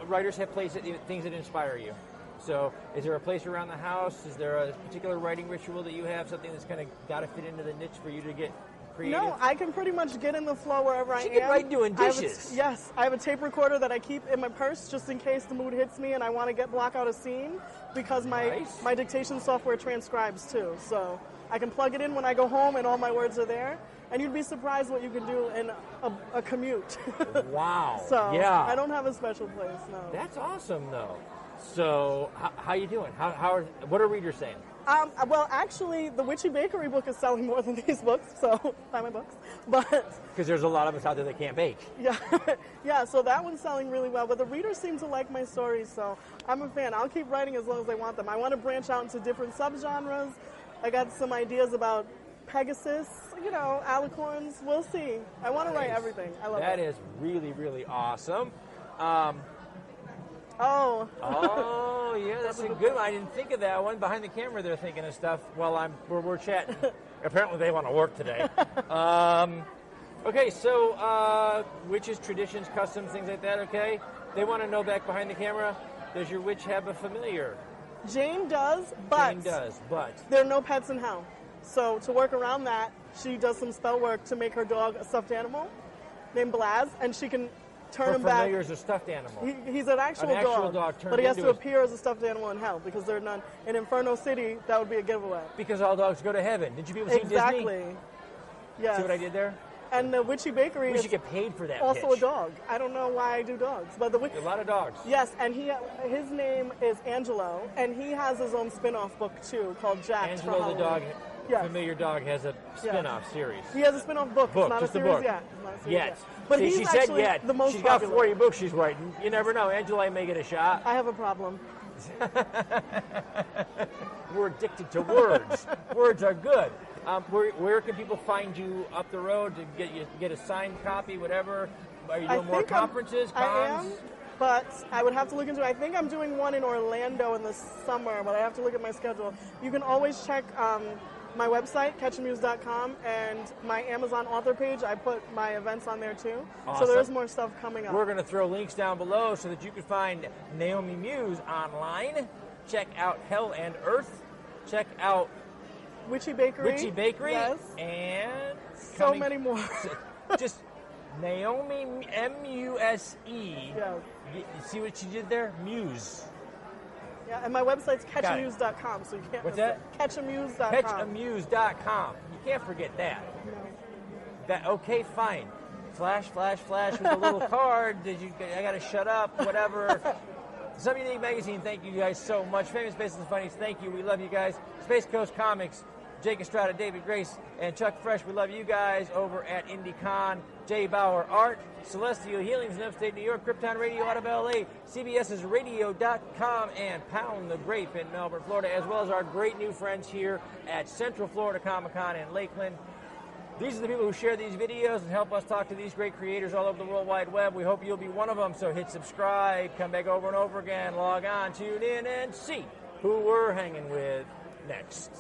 writers have things that inspire you. So is there a place around the house? Is there a particular writing ritual that you have, something that's kind of got to fit into the niche for you to get creative? No, I can pretty much get in the flow wherever I am. She can write doing dishes. Yes, I have a tape recorder that I keep in my purse just in case the mood hits me and I want to block out a scene, because my dictation software transcribes too. So I can plug it in when I go home and all my words are there. And you'd be surprised what you can do in a commute. Wow. So yeah. I don't have a special place, no. That's awesome, though. So how you doing? What are readers saying? Well, actually, the Witchy Bakery book is selling more than these books, so buy my books. Because there's a lot of us out there that can't bake. Yeah, yeah. So that one's selling really well. But the readers seem to like my stories, so I'm a fan. I'll keep writing as long as they want them. I want to branch out into different subgenres. I got some ideas about Pegasus, alicorns. We'll see. I want to write everything. I love that. it. That is really, really awesome. Oh, yeah, that's a good one. I didn't think of that one. Behind the camera, they're thinking of stuff while we're chatting. Apparently, they want to work today. Okay, so witches, traditions, customs, things like that, okay? They want to know back behind the camera, does your witch have a familiar? Jane does, but there are no pets in hell. So to work around that, she does some spell work to make her dog a stuffed animal named Blaz, and she can turn him back. Familiar is a stuffed animal. He's an actual dog but he has to appear as a stuffed animal in hell, because there are none. In Inferno City, that would be a giveaway. Because all dogs go to heaven. Did you people see Disney? Exactly. Yes. See what I did there? And the Witchy Bakery we should get paid for that. Also pitch. A dog. I don't know why I do dogs, but a lot of dogs. Yes, and his name is Angelo, and he has his own spin-off book too called Jack. Angelo the dog. Yes. Familiar dog has a spin-off series. He has a spin-off book. It's not just a series book. Yet. It's not a series yet. But he's she said yet. The most she's got popular. 40 books she's writing. You never know. Angela may get a shot. I have a problem. We're addicted to words. Words are good. Where can people find you up the road to get a signed copy, whatever? Are you doing more conferences, cons? I am, but I would have to look into it. I think I'm doing one in Orlando in the summer, but I have to look at my schedule. You can always check my website, catchamuse.com, and my Amazon author page. I put my events on there too. Awesome. So there's more stuff coming up. We're going to throw links down below so that you can find Naomi Muse online. Check out Hell and Earth. Check out Witchy Bakery. Yes. And so many more. Just Naomi, Muse. Yeah. You see what she did there? Muse. Yeah, and my website's catchamuse.com, so you can't What's miss that? it. Catchamuse.com. Catchamuse.com. You can't forget that. No. Okay, fine. Flash with a little card. I got to shut up, whatever. Some Unique Magazine, thank you guys so much. Famous Faces and Funnies, thank you. We love you guys. Space Coast Comics, Jake Estrada, David Grace, and Chuck Fresh. We love you guys over at IndieCon. Jay Bauer Art, Celestial Healings in upstate New York, Krypton Radio out of LA, CBS's radio.com, and Pound the Grape in Melbourne, Florida, as well as our great new friends here at Central Florida Comic-Con in Lakeland. These are the people who share these videos and help us talk to these great creators all over the World Wide Web. We hope you'll be one of them, so hit subscribe, come back over and over again, log on, tune in, and see who we're hanging with next.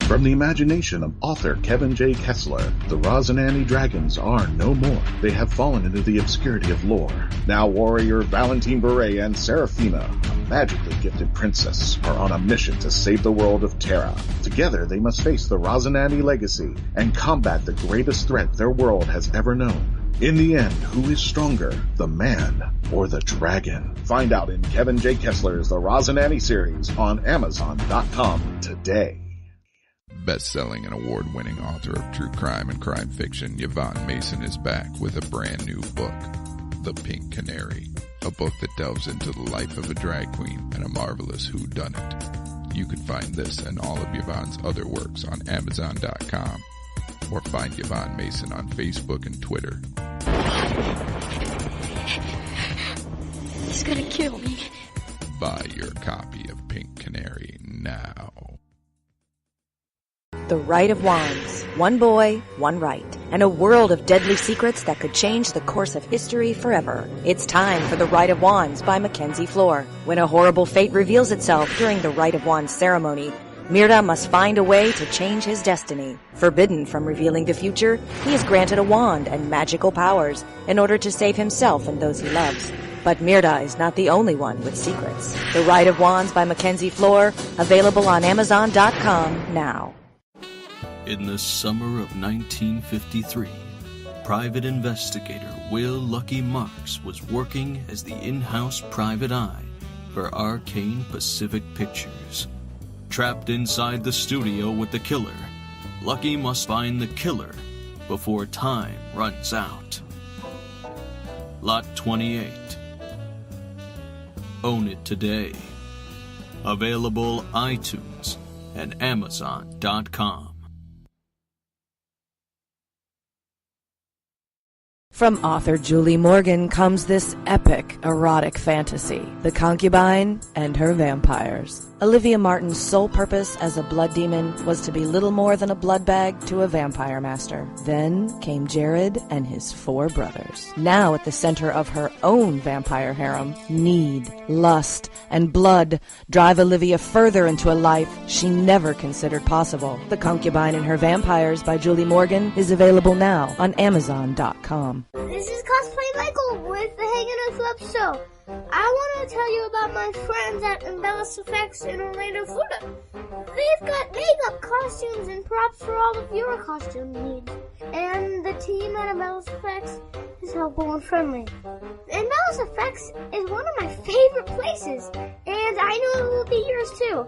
From the imagination of author Kevin J. Kessler, the Rosinante dragons are no more. They have fallen into the obscurity of lore. Now warrior Valentine Beret and Seraphina, a magically gifted princess, are on a mission to save the world of Terra. Together they must face the Rosinante legacy and combat the greatest threat their world has ever known. In the end, who is stronger, the man or the dragon? Find out in Kevin J. Kessler's The Rosinante series on Amazon.com today. Best-selling and award-winning author of true crime and crime fiction, Yvonne Mason is back with a brand new book, The Pink Canary, a book that delves into the life of a drag queen and a marvelous whodunit. You can find this and all of Yvonne's other works on Amazon.com, or find Yvonne Mason on Facebook and Twitter. He's gonna kill me. Buy your copy of Pink Canary now. The Right of Wands. One boy, one right. and a world of deadly secrets that could change the course of history forever. It's time for The Rite of Wands by Mackenzie Floor. When a horrible fate reveals itself during the Rite of Wands ceremony, Myrda must find a way to change his destiny. Forbidden from revealing the future, he is granted a wand and magical powers in order to save himself and those he loves. But Myrda is not the only one with secrets. The Rite of Wands by Mackenzie Floor, available on Amazon.com now. In the summer of 1953, private investigator Will Lucky Marks was working as the in-house private eye for Arcane Pacific Pictures. Trapped inside the studio with the killer, Lucky must find the killer before time runs out. Lot 28. Own it today. Available iTunes and Amazon.com. From author Julie Morgan comes this epic erotic fantasy, The Concubine and Her Vampires. Olivia Martin's sole purpose as a blood demon was to be little more than a blood bag to a vampire master. Then came Jared and his 4 brothers. Now at the center of her own vampire harem, need, lust, and blood drive Olivia further into a life she never considered possible. The Concubine and Her Vampires by Julie Morgan is available now on Amazon.com. This is Cosplay Michael with the Hangin With Web Show. I want to tell you about my friends at Embellis Effects in Orlando, Florida. They've got makeup, costumes, and props for all of your costume needs. And the team at Embellis Effects is helpful and friendly. Embellis Effects is one of my favorite places, and I know it will be yours too.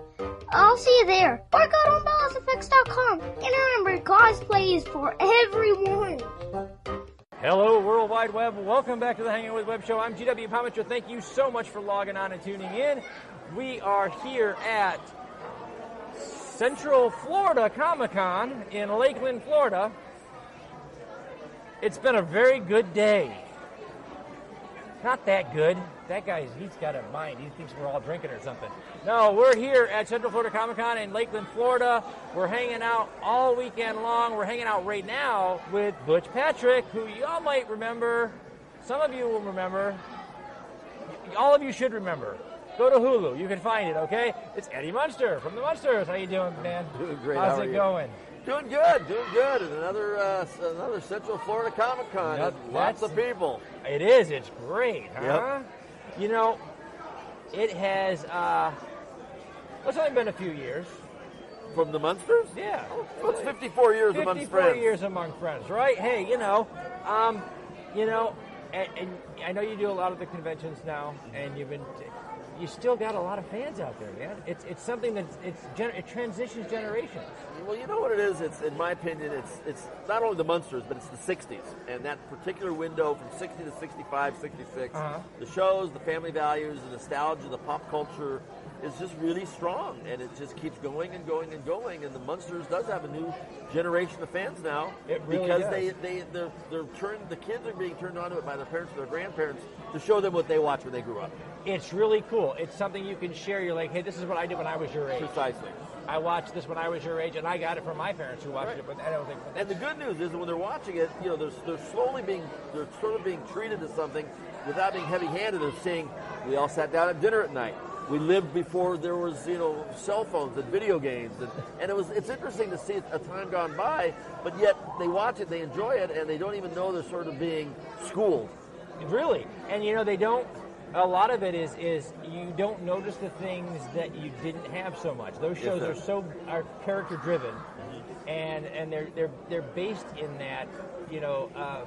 I'll see you there. Or go to embelliseffects.com. And remember, cosplay is for everyone. Hello, World Wide Web. Welcome back to the Hangin With Web Show. I'm GW Pomichter. Thank you so much for logging on and tuning in. We are here at Central Florida Comic-Con in Lakeland, Florida. It's been a very good day. Not that good. That guy's, he's got a mind. He thinks we're all drinking or something. No, we're here at Central Florida Comic-Con in Lakeland, Florida. We're hanging out all weekend long. We're hanging out right now with Butch Patrick, who y'all might remember. Some of you will remember. All of you should remember. Go to Hulu. You can find it, okay? It's Eddie Munster from the Munsters. How you doing, man? Doing great. How's it going? Doing good. And another Central Florida Comic-Con. Yep, Lots of people. It is. It's great, huh? Yep. You know, it has, it's only been a few years. From the Munsters? Yeah. Well, it's 54 years among friends. 54 years among friends, right? Hey, and I know you do a lot of the conventions now, and you still got a lot of fans out there, man. It's something that it transitions generations. Well, you know what it is? It's, in my opinion, it's not only the Munsters, but it's the 60s. And that particular window from 60 to 65, 66, the shows, the family values, the nostalgia, the pop culture is just really strong. And it just keeps going and going and going. And the Munsters does have a new generation of fans now. It really because does. the kids are being turned on to it by their parents or their grandparents to show them what they watched when they grew up. It's really cool. It's something you can share. You're like, hey, this is what I did when I was your age. Precisely. I watched this when I was your age, and I got it from my parents who watched it. But I don't think. And the good news is that when they're watching it, they're sort of being treated as something without being heavy-handed. They're saying, we all sat down at dinner at night. We lived before there was, cell phones and video games, and it's interesting to see a time gone by, but yet they watch it, they enjoy it, and they don't even know they're sort of being schooled. Really, and they don't. A lot of it is you don't notice the things that you didn't have so much. Those shows are character driven, and they're based in that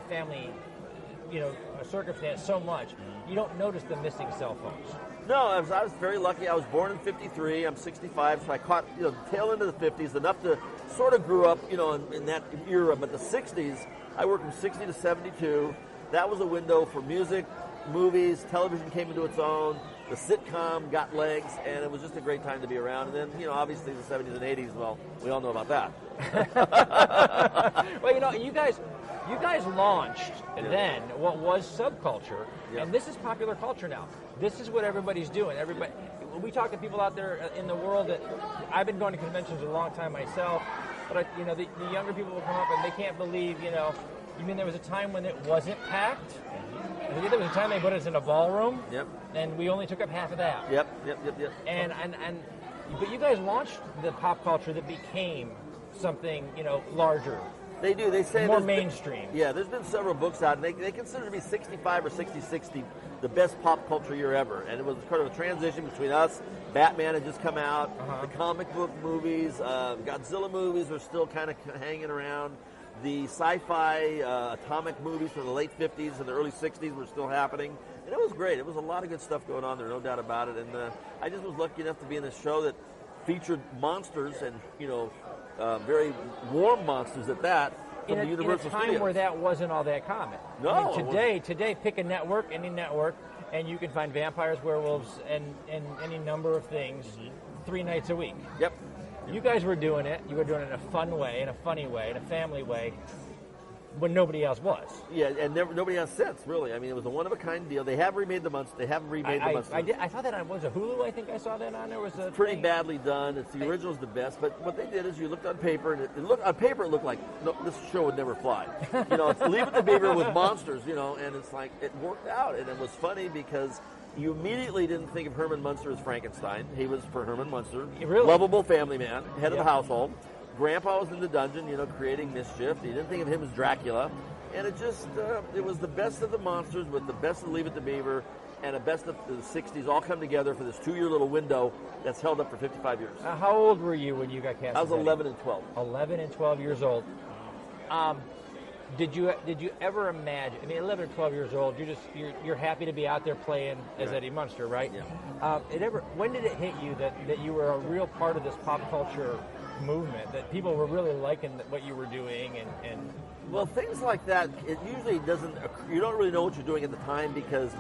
family circumstance so much. You don't notice the missing cell phones. No, I was very lucky. I was born in 53. I'm 65, so I caught the tail end of the 50s, enough to sort of grew up in that era. But the 60s, I worked from 60 to 72. That was a window for music, movies, television came into its own, the sitcom got legs, and it was just a great time to be around. And then, obviously the 70s and 80s, well, we all know about that. Well, you guys launched then what was subculture, and this is popular culture now. This is what everybody's doing. We talk to people out there in the world that I've been going to conventions a long time myself, but the younger people will come up and they can't believe, you mean there was a time when it wasn't packed? There was a time they put us in a ballroom. Yep. And we only took up half of that. Yep. But you guys launched the pop culture that became something, larger. They do. They say more mainstream. There's been several books out, and they consider to be 65 or 60 the best pop culture year ever. And it was kind of a transition between us. Batman had just come out. The comic book movies, Godzilla movies were still kind of hanging around. The sci-fi atomic movies from the late 50s and the early 60s were still happening. And it was great. It was a lot of good stuff going on there, no doubt about it. And I just was lucky enough to be in a show that featured monsters and, very warm monsters at that from the Universal in a time Studios. Where that wasn't all that common. No. I mean, today, pick a network, any network, and you can find vampires, werewolves, and any number of things 3 nights a week. Yep. You guys were doing it. You were doing it in a fun way, in a funny way, in a family way, when nobody else was. Yeah, and nobody else since, really. I mean, it was a one-of-a-kind deal. They have remade the Munsters. They haven't remade the Munsters. I saw that on, was it Hulu? I think I saw that on. There was a pretty badly done. It's the original's the best. But what they did is you looked on paper, and it looked like, no, this show would never fly. It's Leave It to Beaver with monsters, and it's like, it worked out. And it was funny because you immediately didn't think of Herman Munster as Frankenstein. He was for Herman Munster. Really? Lovable family man, head of the household. Grandpa was in the dungeon, creating mischief. You didn't think of him as Dracula. And it just, it was the best of the monsters with the best of Leave It to Beaver and the best of the 60s all come together for this 2-year little window that's held up for 55 years. How old were you when you got cast? I was 11 and 12. 11 and 12 years old. Did you ever imagine? I mean, 11 or 12 years old, you're happy to be out there playing as Eddie Munster, right? Yeah. When did it hit you that you were a real part of this pop culture movement, that people were really liking what you were doing and well, things like that, it usually doesn't, you don't really know what you're doing at the time because,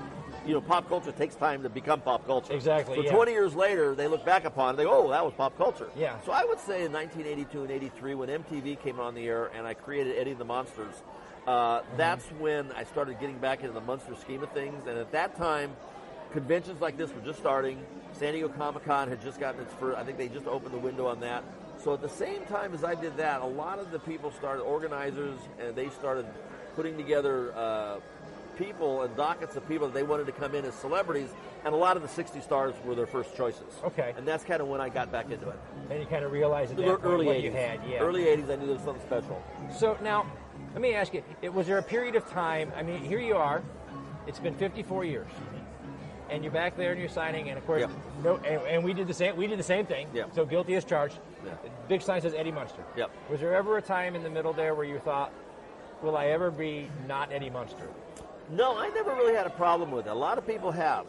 pop culture takes time to become pop culture. Exactly. So 20 years later, they look back upon it, they go, oh, that was pop culture. Yeah. So I would say in 1982 and 83, when MTV came on the air and I created Eddie and the Munsters, that's when I started getting back into the Munster scheme of things. And at that time, conventions like this were just starting. San Diego Comic-Con had just gotten its first, I think they just opened the window on that. So at the same time as I did that, a lot of the people started, organizers, and they started putting together people and dockets of people that they wanted to come in as celebrities, and a lot of the 60 stars were their first choices. Okay. And that's kind of when I got back into it. And you kind of realized at that point early what 80s. you had. Yeah. Early 80s, I knew there was something special. So now, let me ask you, was there a period of time, I mean, here you are, it's been 54 years. And you're back there and you're signing, and of course, and we did the same thing. Yeah. So guilty as charged. Yeah. Big sign says Eddie Munster. Yep. Was there ever a time in the middle there where you thought, will I ever be not Eddie Munster? No, I never really had a problem with it. A lot of people have,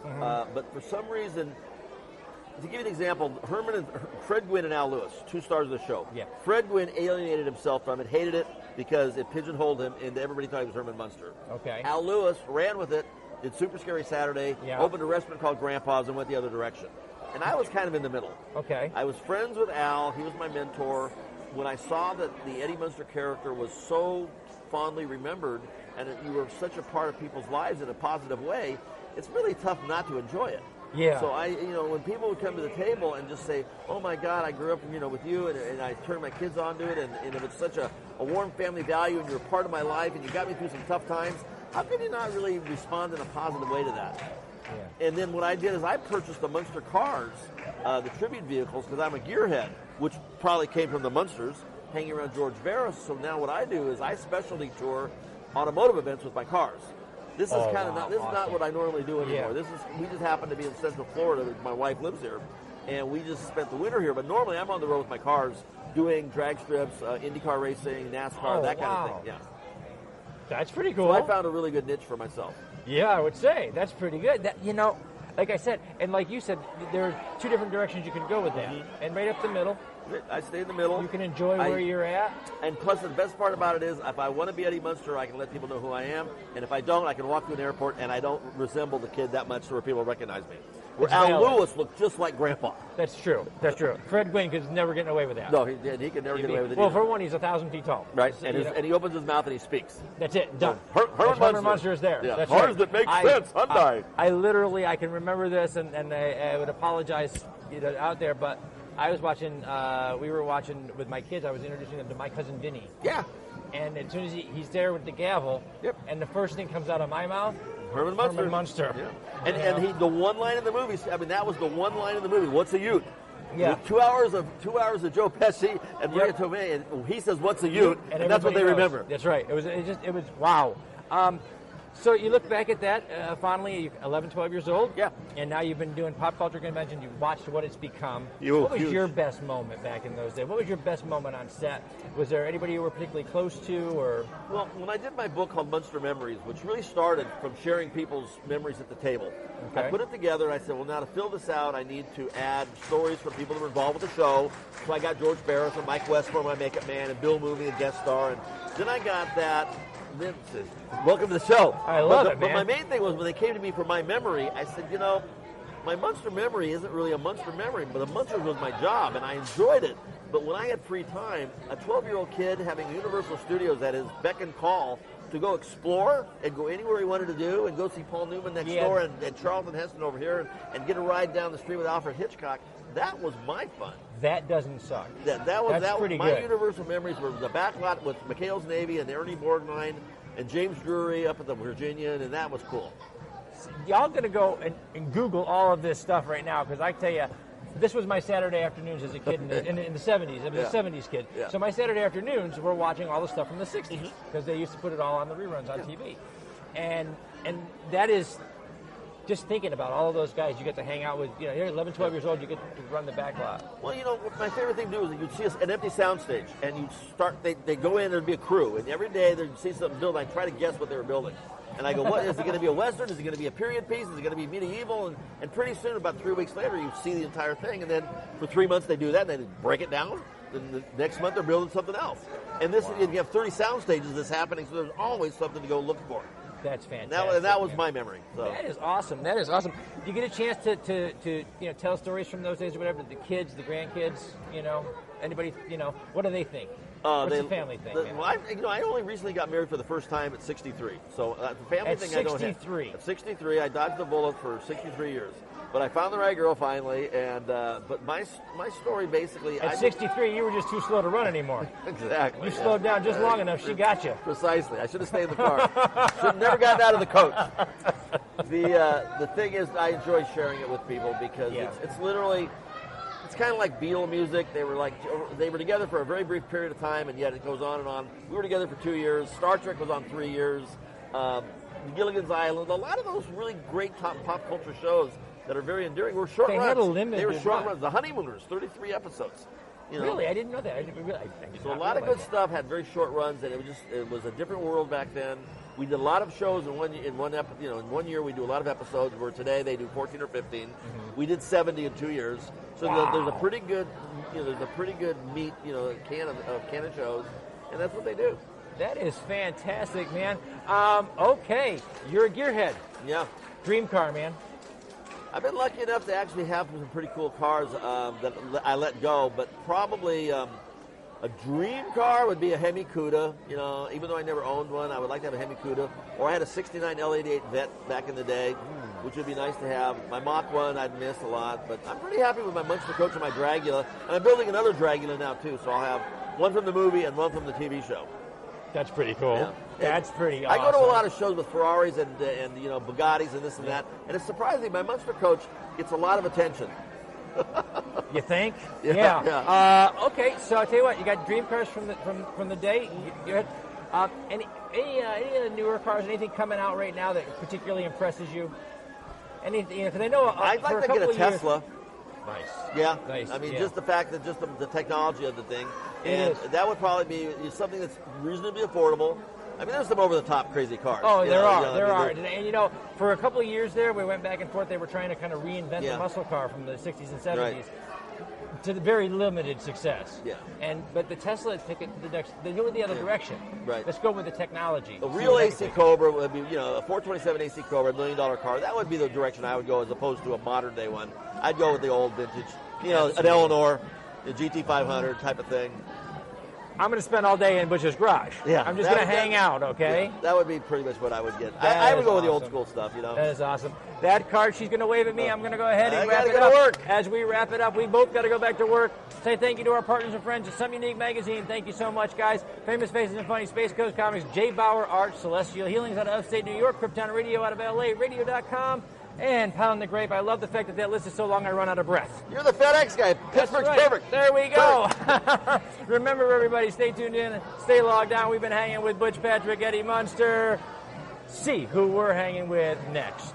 but for some reason, to give you an example, Fred Gwynn and Al Lewis, 2 stars of the show. Yeah. Fred Gwynn alienated himself from it, hated it because it pigeonholed him, and everybody thought he was Herman Munster. Okay. Al Lewis ran with it. Did Super Scary Saturday, Yeah. opened a restaurant called Grandpa's and went the other direction. And I was kind of in the middle. Okay. I was friends with Al. He was my mentor. When I saw that the Eddie Munster character was so fondly remembered and that you were such a part of people's lives in a positive way, it's really tough not to enjoy it. Yeah. So when people would come to the table and just say, "Oh my God, I grew up, with you, and I turned my kids onto it, and it was such a warm family value, and you're a part of my life, and you got me through some tough times," how can you not really respond in a positive way to that? Yeah. And then what I did is I purchased the Munster cars, the tribute vehicles, because I'm a gearhead, which probably came from the Munsters, hanging around George Barris. So now what I do is I specialty tour automotive events with my cars. This is not what I normally do anymore. Yeah. We just happen to be in Central Florida. My wife lives here, and we just spent the winter here. But normally I'm on the road with my cars doing drag strips, IndyCar racing, NASCAR, that kind of thing. Yeah. That's pretty cool. So I found a really good niche for myself. Yeah, I would say that's pretty good. That, like I said, and like you said, there are 2 different directions you can go with that, and right up the middle. I stay in the middle. You can enjoy where you're at. And plus, the best part about it is, if I want to be Eddie Munster, I can let people know who I am. And if I don't, I can walk through an airport, and I don't resemble the kid that much where people recognize me. Where Al Lewis looked just like Grandpa. That's true. That's true. Fred Gwynn could never get away with that. No, he could never get away with it. Well, for one, he's 1,000 feet tall. Right, and he opens his mouth and he speaks. That's it. Done. Herman Munster is there. Yeah. That's Cars right. that make sense. Hyundai. I literally, I can remember this, and I would apologize, out there, but I was watching, we were watching with my kids, I was introducing them to my cousin Vinny. Yeah. And as soon as he's there with the gavel, and the first thing comes out of my mouth, Herman Munster. Herman Munster. Yeah. And the one line in the movie, I mean, that was the one line in the movie, what's a Ute? Yeah. 2 hours of Joe Pesci and Maria Tomei, and he says, "What's a Ute?" And that's what they remember. That's right. It was wow. So you look back at that fondly. You're 11, 12 years old. Yeah. And now you've been doing pop culture conventions. You've watched what it's become. What was your best moment back in those days? What was your best moment on set? Was there anybody you were particularly close to, or? Well, when I did my book called Munster Memories, which really started from sharing people's memories at the table, I put it together and I said, well, now to fill this out, I need to add stories from people that were involved with the show. So I got George Barris and Mike Westmore, my makeup man, and Bill Mooney, a guest star, and then I got that. Welcome to the show. I love it, man. But my main thing was when they came to me for my memory, I said, my Munster memory isn't really a Munster memory, but the Munsters was my job, and I enjoyed it. But when I had free time, a 12-year-old kid having Universal Studios at his beck and call to go explore and go anywhere he wanted to do and go see Paul Newman next door and Charlton Heston over here and get a ride down the street with Alfred Hitchcock, that was my fun. That doesn't suck. That was pretty my good. Universal memories were the back lot with McHale's Navy and Ernie Borgnine and James Drury up at the Virginian, and that was cool. Y'all going to go and Google all of this stuff right now, because I tell you, this was my Saturday afternoons as a kid in the 70s. I was a 70s kid. Yeah. So my Saturday afternoons were watching all the stuff from the 60s, because they used to put it all on the reruns on TV. And that is, just thinking about all of those guys you get to hang out with, you're 11, 12 years old, you get to run the back lot. Well, my favorite thing to do is you'd see an empty soundstage, and you'd start, they go in, there'd be a crew, and every day they'd see something built, and I'd try to guess what they were building. And I go, what, is it going to be a Western? Is it going to be a period piece? Is it going to be medieval? And pretty soon, about 3 weeks later, you see the entire thing, and then for 3 months they do that, and then they break it down, then the next month they're building something else. And this, you have 30 sound stages that's happening, so there's always something to go look for. That's fantastic. And that was my memory. So. That is awesome. That is awesome. Do you get a chance to tell stories from those days or whatever? The kids, the grandkids, anybody, what do they think? What's the family thing? Well, I only recently got married for the first time at 63. So the family thing I don't have. At 63, I dodged the bullet for 63 years. But I found the right girl finally, and but my story basically... At 63, you were just too slow to run anymore. Exactly. You slowed down just long enough, she got you. Precisely. I should have stayed in the car. Should have never gotten out of the coach. The thing is, I enjoy sharing it with people because it's literally... It's kind of like Beatle music. They were together for a very brief period of time, and yet it goes on and on. We were together for 2 years. Star Trek was on 3 years. Gilligan's Island. A lot of those really great top pop culture shows that are very enduring were short runs. They had a limited They were short run. runs. The Honeymooners, 33 episodes. Really? I didn't know that. So a lot of good stuff had very short runs, and it was a different world back then. We did a lot of shows in one year. We do a lot of episodes. Where today they do 14 or 15. Mm-hmm. We did 70 in 2 years. So there's a pretty good, meat, can of shows, and that's what they do. That is fantastic, man. Okay, you're a gearhead. Yeah. Dream car, man. I've been lucky enough to actually have some pretty cool cars that I let go, but probably a dream car would be a Hemi Cuda. Even though I never owned one, I would like to have a Hemi Cuda. Or I had a 69 L88 Vet back in the day, which would be nice to have. My Mach 1 I'd miss a lot, but I'm pretty happy with my Munster Coach and my Dragula. And I'm building another Dragula now, too, so I'll have one from the movie and one from the TV show. That's pretty cool. Yeah. That's pretty awesome. I go to a lot of shows with Ferraris and Bugattis and this and that, and it's surprising. My Munster Coach gets a lot of attention. You think? Yeah. Okay, so I'll tell you what. You got dream cars from the day. You had, any of the newer cars? Anything coming out right now that particularly impresses you? Anything? Because I know I'd like to get a Tesla. Nice. Yeah. Nice. I mean, just the fact that just the technology of the thing. And that would probably be something that's reasonably affordable. I mean, there's some over-the-top crazy cars. Oh, there are. And, for a couple of years there, we went back and forth. They were trying to kind of reinvent the muscle car from the 60s and 70s. Right. To the very limited success. Yeah. But the Tesla took it to the next. They go in the other direction. Right. Let's go with the technology. A real AC Cobra would be, a 427 AC Cobra, $1 million car. That would be the direction I would go as opposed to a modern day one. I'd go with the old vintage, an Eleanor, a GT500 type of thing. I'm going to spend all day in Butch's garage. Yeah. I'm just going to hang out, okay? Yeah, that would be pretty much what I would get. I would go with the old school stuff, you know. That is awesome. That card, she's going to wave at me. I'm going to go ahead and wrap it go up. to work. As we wrap it up, we both got to go back to work. Say thank you to our partners and friends at Some Unique Magazine. Thank you so much, guys. Famous Faces and Funny, Space Coast Comics, J. Bauer Art, Celestial Healings out of upstate New York, Krypton Radio out of LA, Radio.com, and Pound the Grape. I love the fact that list is so long I run out of breath. You're the FedEx guy. Pittsburgh's perfect. There we go. Remember, everybody, stay tuned in, stay logged on. We've been hanging with Butch Patrick, Eddie Munster. See who we're hanging with next.